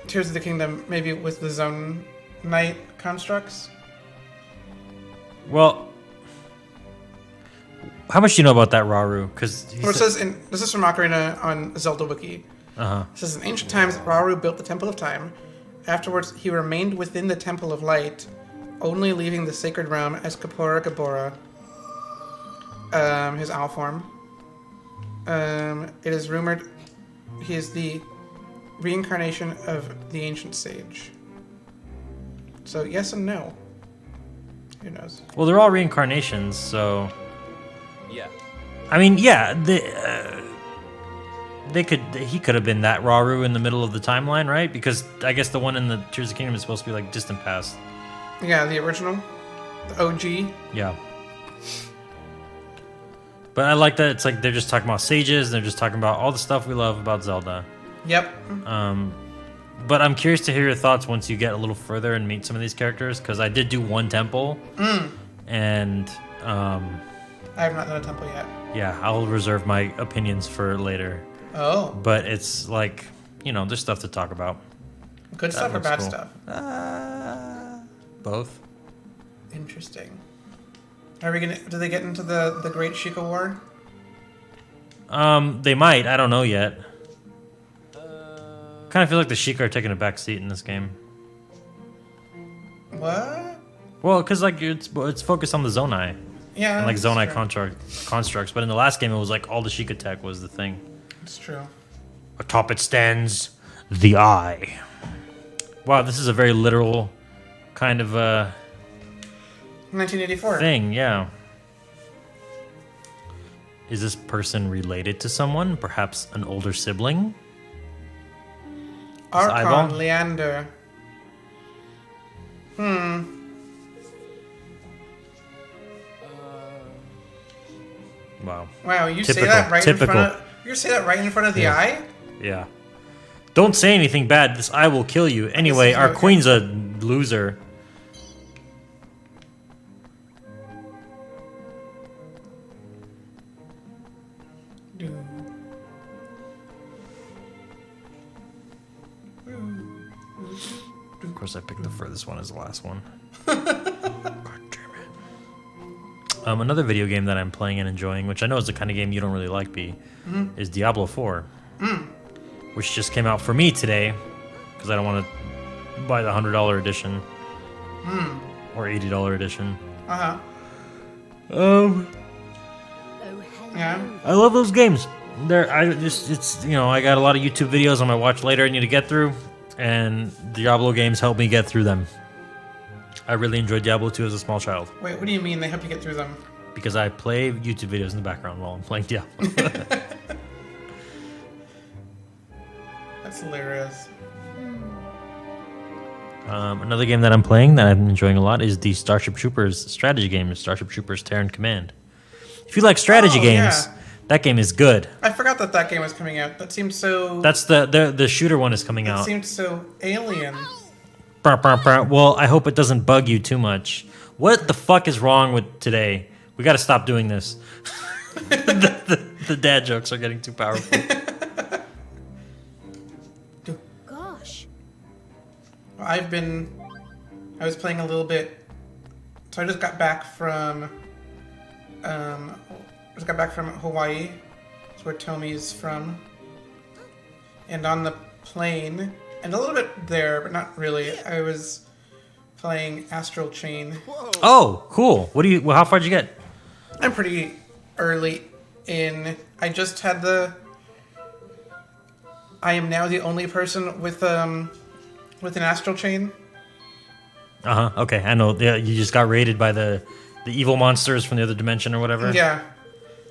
Speaker 2: Tears of the Kingdom, maybe with the Zone Knight constructs.
Speaker 1: Well, how much do you know about that Rauru? Because
Speaker 2: Well, it says this is from Ocarina on Zelda Wiki.
Speaker 1: uh-huh.
Speaker 2: It says in ancient times, Rauru built the Temple of Time. Afterwards, he remained within the Temple of Light, only leaving the sacred realm as Kapora Gabora, his owl form. It is rumored he is the reincarnation of the ancient sage. So yes and no. Who knows?
Speaker 1: Well, they're all reincarnations, so
Speaker 4: Yeah.
Speaker 1: I mean, yeah, he could have been that Rauru in the middle of the timeline, right? Because I guess the one in the Tears of the Kingdom is supposed to be like distant past.
Speaker 2: Yeah, the original, the OG.
Speaker 1: Yeah. But I like that it's like they're just talking about sages, they're just talking about all the stuff we love about Zelda.
Speaker 2: Yep.
Speaker 1: But I'm curious to hear your thoughts once you get a little further and meet some of these characters, because I did do one temple, and
Speaker 2: I have not done a temple yet.
Speaker 1: yeah, I'll reserve my opinions for later.
Speaker 2: Oh,
Speaker 1: But it's like, you know, there's stuff to talk about.
Speaker 2: good stuff or
Speaker 1: looks
Speaker 2: bad
Speaker 1: cool.
Speaker 2: stuff?
Speaker 1: Both.
Speaker 2: Interesting. Are we gonna? Do they get into the Great Sheikah War?
Speaker 1: They might. I don't know yet. Kind of feel like the Sheikah are taking a back seat in this game.
Speaker 2: What?
Speaker 1: Well, because like it's focused on the Zonai.
Speaker 2: Yeah,
Speaker 1: and like
Speaker 2: that's
Speaker 1: zone-eye
Speaker 2: true.
Speaker 1: constructs. But in the last game, it was like all the Sheikah tech was the thing.
Speaker 2: It's true.
Speaker 1: Atop it stands the eye. Wow, this is a very literal kind of
Speaker 2: 1984.
Speaker 1: thing, yeah. Is this person related to someone? Perhaps an older sibling? eyeball?
Speaker 2: Archon Leander.
Speaker 1: Wow.
Speaker 2: Wow, you say
Speaker 1: Typical,
Speaker 2: that right
Speaker 1: typical.
Speaker 2: in front of. You say that right in front of the eye.
Speaker 1: Yeah. Don't say anything bad. This eye will kill you. Anyway, our
Speaker 2: okay.
Speaker 1: queen's a loser. Of course, I picked the furthest one as the last one. God damn it. Another video game that I'm playing and enjoying, which I know is the kind of game you don't really like, B, is Diablo 4. Which just came out for me today, because I don't want to buy the $100 edition. Or $80 edition.
Speaker 2: Uh huh.
Speaker 3: Oh, hello.
Speaker 2: Yeah.
Speaker 1: I love those games. I got a lot of YouTube videos on my watch later I need to get through, and Diablo games help me get through them. I really enjoyed Diablo 2 as a small child,
Speaker 2: Wait, what do you mean they help you get through them?
Speaker 1: because I play YouTube videos in the background while I'm playing Diablo.
Speaker 2: That's hilarious.
Speaker 1: Another game that I'm playing that I'm enjoying a lot is the Starship Troopers strategy game, Starship Troopers Terra and Command. If you like strategy
Speaker 2: Oh,
Speaker 1: games,
Speaker 2: yeah.
Speaker 1: that game is good.
Speaker 2: I forgot that game was coming out. That seemed so.
Speaker 1: That's the shooter one is coming
Speaker 2: That
Speaker 1: out.
Speaker 2: seemed so alien.
Speaker 1: Well, I hope it doesn't bug you too much. What the fuck is wrong with today? We got to stop doing this. the dad jokes are getting too powerful.
Speaker 3: Gosh.
Speaker 2: I was playing a little bit. So I just got back from. Hawaii. That's where Tomi's from. And on the plane, and a little bit there, but not really. I was playing Astral Chain.
Speaker 1: Oh, cool. How far did you get?
Speaker 2: I'm pretty early in. I just had I am now the only person with an Astral Chain.
Speaker 1: Uh-huh. Okay, I know. Yeah, you just got raided by the evil monsters from the other dimension or whatever.
Speaker 2: Yeah.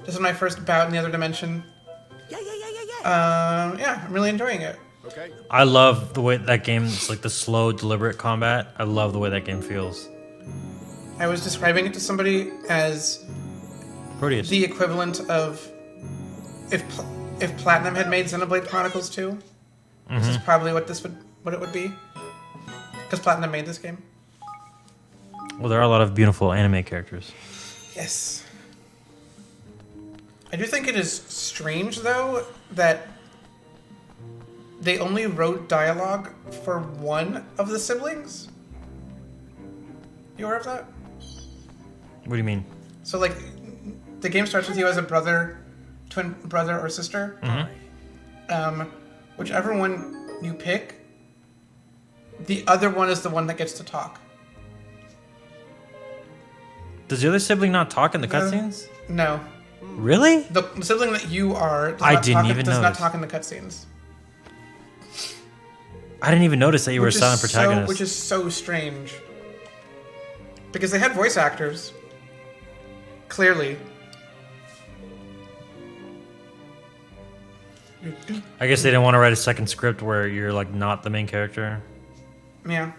Speaker 2: This is my first bout in the other dimension. Yeah, I'm really enjoying it.
Speaker 4: Okay.
Speaker 1: I love the way that game is, like the slow, deliberate combat. I love the way that game feels.
Speaker 2: I was describing it to somebody as
Speaker 1: Proteus.
Speaker 2: the equivalent of if Platinum had made Xenoblade Chronicles 2. This is probably what it would be. Because Platinum made this game.
Speaker 1: Well, there are a lot of beautiful anime characters.
Speaker 2: Yes. I do think it is strange, though, that they only wrote dialogue for one of the siblings. You aware of that?
Speaker 1: What do you mean?
Speaker 2: So, like, the game starts with you as a twin brother or sister. Whichever one you pick, the other one is the one that gets to talk.
Speaker 1: Does the other sibling not talk in the cutscenes?
Speaker 2: No.
Speaker 1: Really?
Speaker 2: The sibling that you are does
Speaker 1: I
Speaker 2: not
Speaker 1: didn't
Speaker 2: talk,
Speaker 1: even
Speaker 2: does not
Speaker 1: notice.
Speaker 2: talk in the cutscenes.
Speaker 1: I didn't even notice that you were a
Speaker 2: Which is
Speaker 1: silent protagonist.
Speaker 2: which is so strange. Because they had voice actors. Clearly.
Speaker 1: I guess they didn't want to write a second script where you're like not the main character.
Speaker 2: Yeah.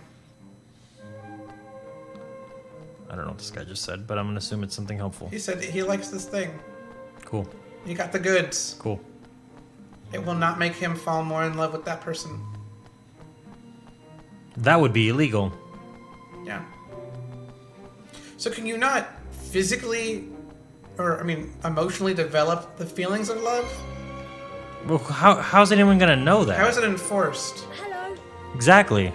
Speaker 1: I don't know what this guy just said, but I'm gonna assume it's something helpful.
Speaker 2: He said he likes this thing.
Speaker 1: Cool.
Speaker 2: You got the goods.
Speaker 1: Cool.
Speaker 2: It will not make him fall more in love with that person.
Speaker 1: That would be illegal.
Speaker 2: Yeah. So can you not physically, emotionally develop the feelings of love?
Speaker 1: Well, how's anyone gonna know that?
Speaker 2: How is it enforced?
Speaker 3: Hello.
Speaker 1: Exactly.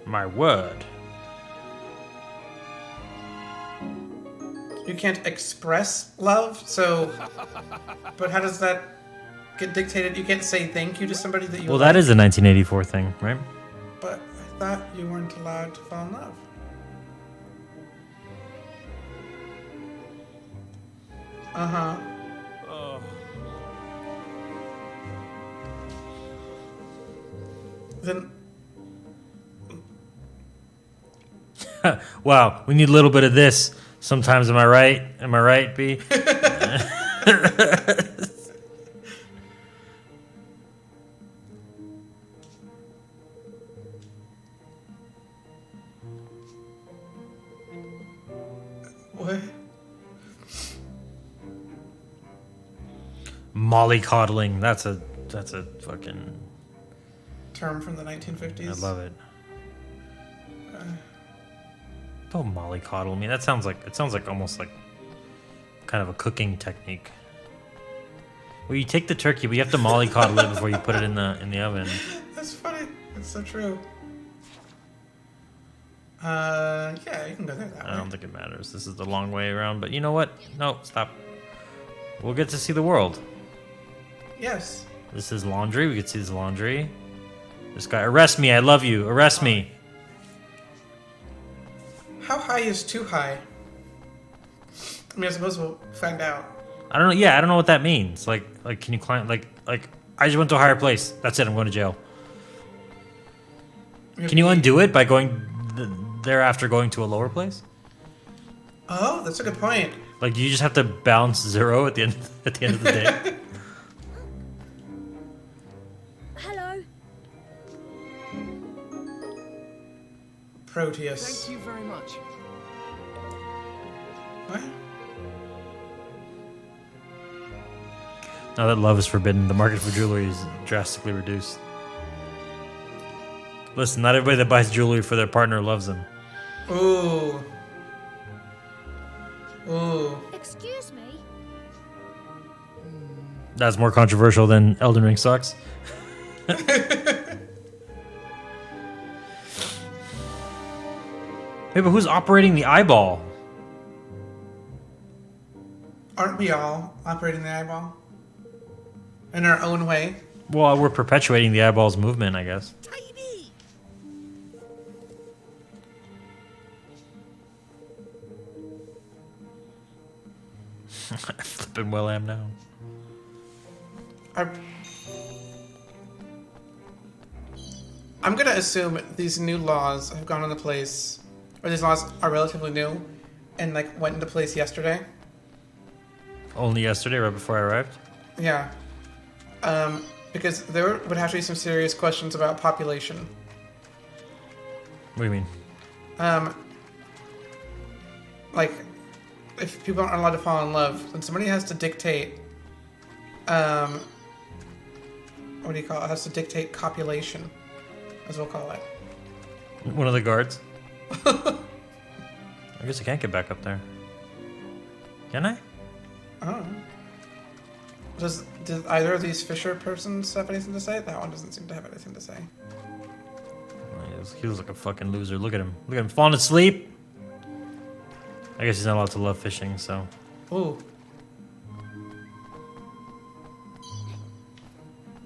Speaker 1: My word.
Speaker 2: You can't express love, so... But how does that get dictated? You can't say thank you to somebody that you
Speaker 1: Well,
Speaker 2: like,
Speaker 1: that is a 1984 thing, right?
Speaker 2: But I thought you weren't allowed to fall in love. Uh-huh. Then
Speaker 1: Wow, we need a little bit of this sometimes. Am I right? Am I right, B?
Speaker 2: what?
Speaker 1: Mollycoddling. That's a fucking.
Speaker 2: Term from the 1950s.
Speaker 1: I love it. Don't mollycoddle me. That sounds like almost like kind of a cooking technique. Well, you take the turkey, but you have to mollycoddle it before you put it in the oven.
Speaker 2: That's funny. That's so true. Yeah, you can go there that way.
Speaker 1: I don't think it matters. This is the long way around, but you know what? No, stop. We'll get to see the world.
Speaker 2: Yes.
Speaker 1: This is laundry. We can see this laundry. This guy, arrest me. I love you. Arrest me.
Speaker 2: How high is too high? I mean, I suppose we'll find out.
Speaker 1: I don't know. Yeah, I don't know what that means. Like, can you climb? Like, I just went to a higher place. That's it. I'm going to jail. Can you undo it by going thereafter going to a lower place?
Speaker 2: Oh, that's a good point.
Speaker 1: Like, do you just have to balance 0 at the end of the day?
Speaker 3: Hello.
Speaker 2: Proteus.
Speaker 4: Thank you very much.
Speaker 2: What?
Speaker 1: Now that love is forbidden, the market for jewelry is drastically reduced. Listen, not everybody that buys jewelry for their partner loves them.
Speaker 2: Ooh. Ooh.
Speaker 3: Excuse me.
Speaker 1: That's more controversial than Elden Ring sucks. Hey, but who's operating the eyeball?
Speaker 2: Aren't we all operating the eyeball? In our own way?
Speaker 1: Well, we're perpetuating the eyeball's movement, I guess.
Speaker 6: Tiny!
Speaker 1: Flipping well am now.
Speaker 2: I'm gonna assume these new laws have gone into place, or these laws are relatively new, and like went into place yesterday.
Speaker 1: Only yesterday, right before I arrived?
Speaker 2: Yeah. Because there would have to be some serious questions about population.
Speaker 1: What do you mean?
Speaker 2: Like, if people aren't allowed to fall in love, then somebody has to dictate, what do you call it? Has to dictate copulation, as we'll call it.
Speaker 1: One of the guards? I guess I can't get back up there. Can I?
Speaker 2: I don't know. Did either of these Fisher persons have anything to say? That one doesn't seem to have anything to say.
Speaker 1: He was like a fucking loser. Look at him. Look at him falling asleep. I guess he's not allowed to love fishing, so.
Speaker 2: Ooh.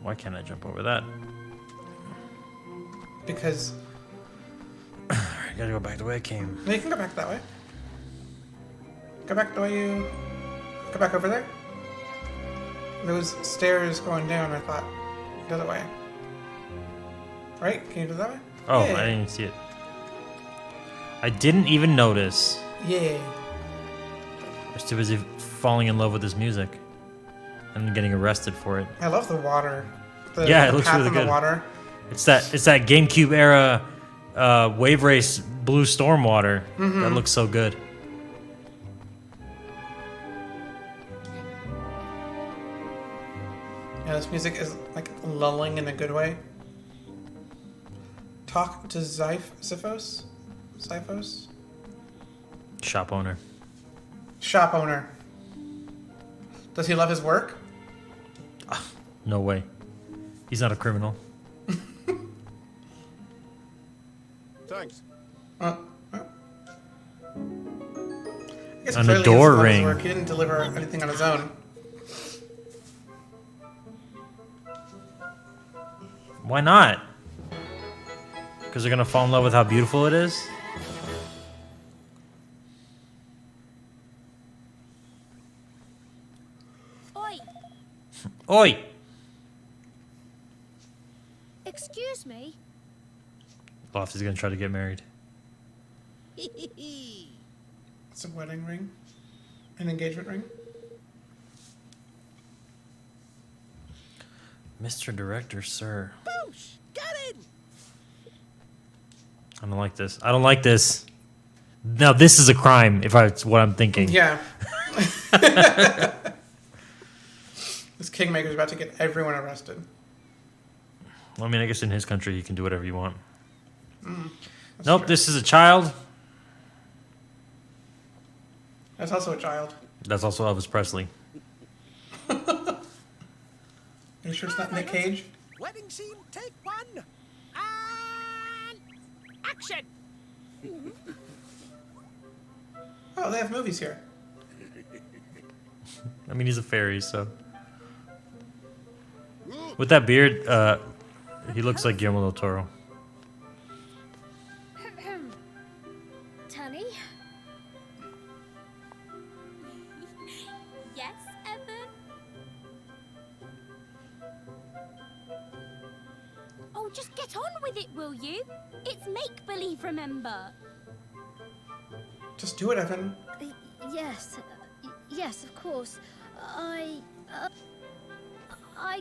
Speaker 1: Why can't I jump over that?
Speaker 2: Because
Speaker 1: I gotta go back the way I came.
Speaker 2: no, you can go back that way. Go back the way you. Go back over there. Those stairs going down, I thought. The other way. Right? Can you do that way?
Speaker 1: Oh,
Speaker 2: Yeah.
Speaker 1: I didn't even see it. I didn't even notice.
Speaker 2: Yeah.
Speaker 1: I was too busy falling in love with this music and getting arrested for it.
Speaker 2: I love the water.
Speaker 1: Yeah, it looks
Speaker 2: path
Speaker 1: really
Speaker 2: in
Speaker 1: good.
Speaker 2: The water.
Speaker 1: It's that GameCube era Wave Race Blue Storm water. That looks so good.
Speaker 2: Yeah, this music is like lulling in a good way. Talk to Xiphos? Xiphos?
Speaker 1: Shop owner.
Speaker 2: Shop owner. Does he love his work?
Speaker 1: No way. He's not a criminal.
Speaker 4: Thanks.
Speaker 2: I guess
Speaker 1: And a
Speaker 2: clearly he
Speaker 1: door
Speaker 2: doesn't love his
Speaker 1: ring.
Speaker 2: work. He didn't deliver anything on his own.
Speaker 1: Why not? Because they're gonna fall in love with how beautiful it is? Oi!
Speaker 3: Excuse me?
Speaker 1: Lofty's gonna try to get married.
Speaker 2: It's a wedding ring. An engagement ring.
Speaker 1: Mr. Director, sir.
Speaker 6: Boosh! Get in!
Speaker 1: I don't like this. I don't like this. Now this is a crime, if it's what I'm thinking.
Speaker 2: Yeah. This kingmaker's about to get everyone arrested.
Speaker 1: Well, I mean, I guess in his country you can do whatever you want.
Speaker 2: That's
Speaker 1: Nope,
Speaker 2: true.
Speaker 1: this is a child.
Speaker 2: That's also a child.
Speaker 1: That's also Elvis Presley.
Speaker 2: Are you sure it's not Nick Cage?
Speaker 6: Wedding scene, take one. And action!
Speaker 2: Oh, they have movies here.
Speaker 1: I mean, he's a fairy, so. With that beard, he looks like Guillermo del Toro.
Speaker 3: Tunny?
Speaker 7: Yes, Evan? Oh, just get on with it, will you? It's make-believe, remember?
Speaker 2: Just do it, Evan.
Speaker 3: Yes. Yes, of course. I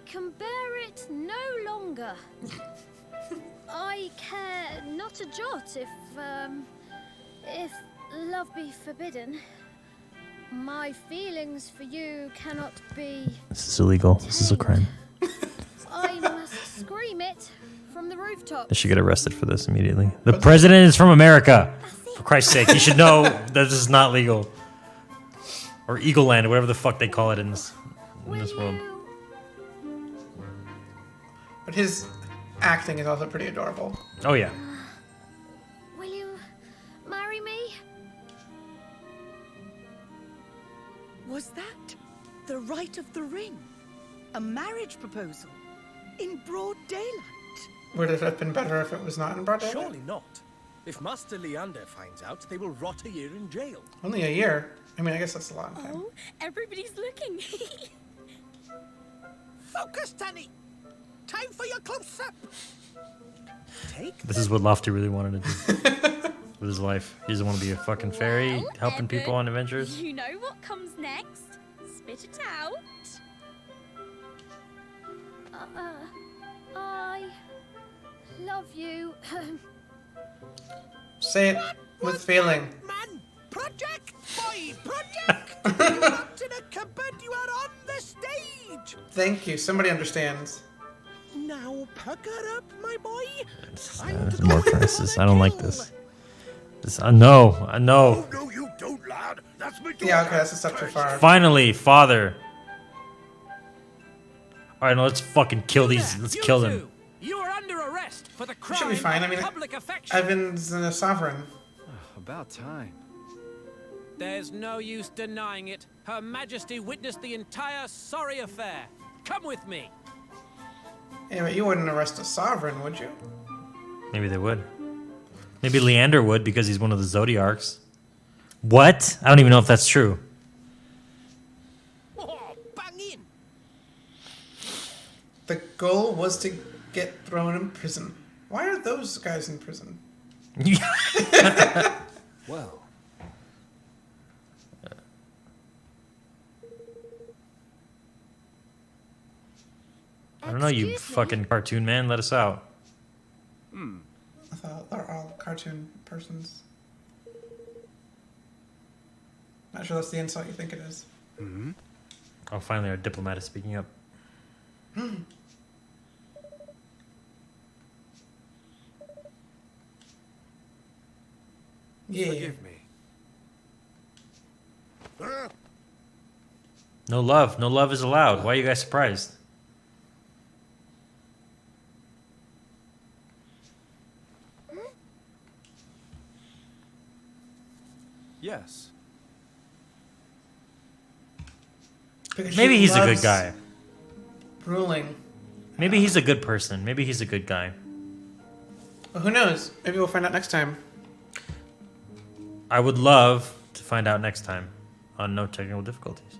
Speaker 3: can bear it no longer. I care not a jot if love be forbidden. My feelings for you cannot be.
Speaker 1: This is illegal. This is a crime.
Speaker 3: I must scream it from the rooftop.
Speaker 1: They should get arrested for this immediately. The president is from America. For Christ's sake, you should know that this is not legal. Or Eagle Land, or whatever the fuck they call it in this world.
Speaker 2: But his acting is also pretty adorable.
Speaker 1: Oh, yeah.
Speaker 3: Will you marry me?
Speaker 8: Was that the right of the ring? A marriage proposal? In broad daylight?
Speaker 2: Would it have been better if it was not in broad daylight?
Speaker 6: Surely not. If Master Leander finds out, they will rot a year in jail.
Speaker 2: Only a year. I mean, I guess that's a lot of time.
Speaker 7: Oh, everybody's looking.
Speaker 6: Focus, Tanny! Time for your close-up! Take
Speaker 1: This is what Lofty really wanted to do with his life. He doesn't want to be a fucking fairy
Speaker 7: Well,
Speaker 1: helping people
Speaker 7: Evan,
Speaker 1: on adventures.
Speaker 7: You know what comes next? Spit it out.
Speaker 3: I love you.
Speaker 2: Say it with feeling.
Speaker 6: Man! Project boy! Project! You're not in a cupboard, you are on the stage!
Speaker 2: Thank you. Somebody understands.
Speaker 6: Now pucker up, my boy!
Speaker 1: There's more curses. I don't like this. I know.
Speaker 6: Oh, no, you don't, lad! That's my
Speaker 2: Yeah, okay, that's a step too far.
Speaker 1: Finally, father. All right, now let's fucking kill these. Let's kill them.
Speaker 9: You are under arrest for the
Speaker 2: It
Speaker 9: crime
Speaker 2: should be fine. I
Speaker 9: of
Speaker 2: mean,
Speaker 9: public affection.
Speaker 2: Evan's a sovereign.
Speaker 4: About time.
Speaker 9: There's no use denying it. Her Majesty witnessed the entire sorry affair. Come with me.
Speaker 2: Anyway, you wouldn't arrest a sovereign, would you?
Speaker 1: Maybe they would. Maybe Leander would because he's one of the Zodiarchs. What? I don't even know if that's true.
Speaker 6: Oh, bang in!
Speaker 2: The goal was to get thrown in prison. Why are those guys in prison?
Speaker 4: Well,
Speaker 1: I don't know, you
Speaker 3: Excuse me?
Speaker 1: fucking cartoon man. Let us out.
Speaker 2: I thought they're all cartoon persons. Not sure that's the insult you think it is.
Speaker 1: Oh, finally, our diplomat is speaking up.
Speaker 2: Yeah.
Speaker 4: forgive me.
Speaker 1: No love. No love is allowed. Why are you guys surprised?
Speaker 4: Yes.
Speaker 2: Because
Speaker 1: Maybe
Speaker 2: she
Speaker 1: he's a good
Speaker 2: loves
Speaker 1: guy.
Speaker 2: Ruling.
Speaker 1: Maybe he's a good person. Maybe he's a good guy.
Speaker 2: Well, who knows? Maybe we'll find out next time.
Speaker 1: I would love to find out next time on No Technical Difficulties.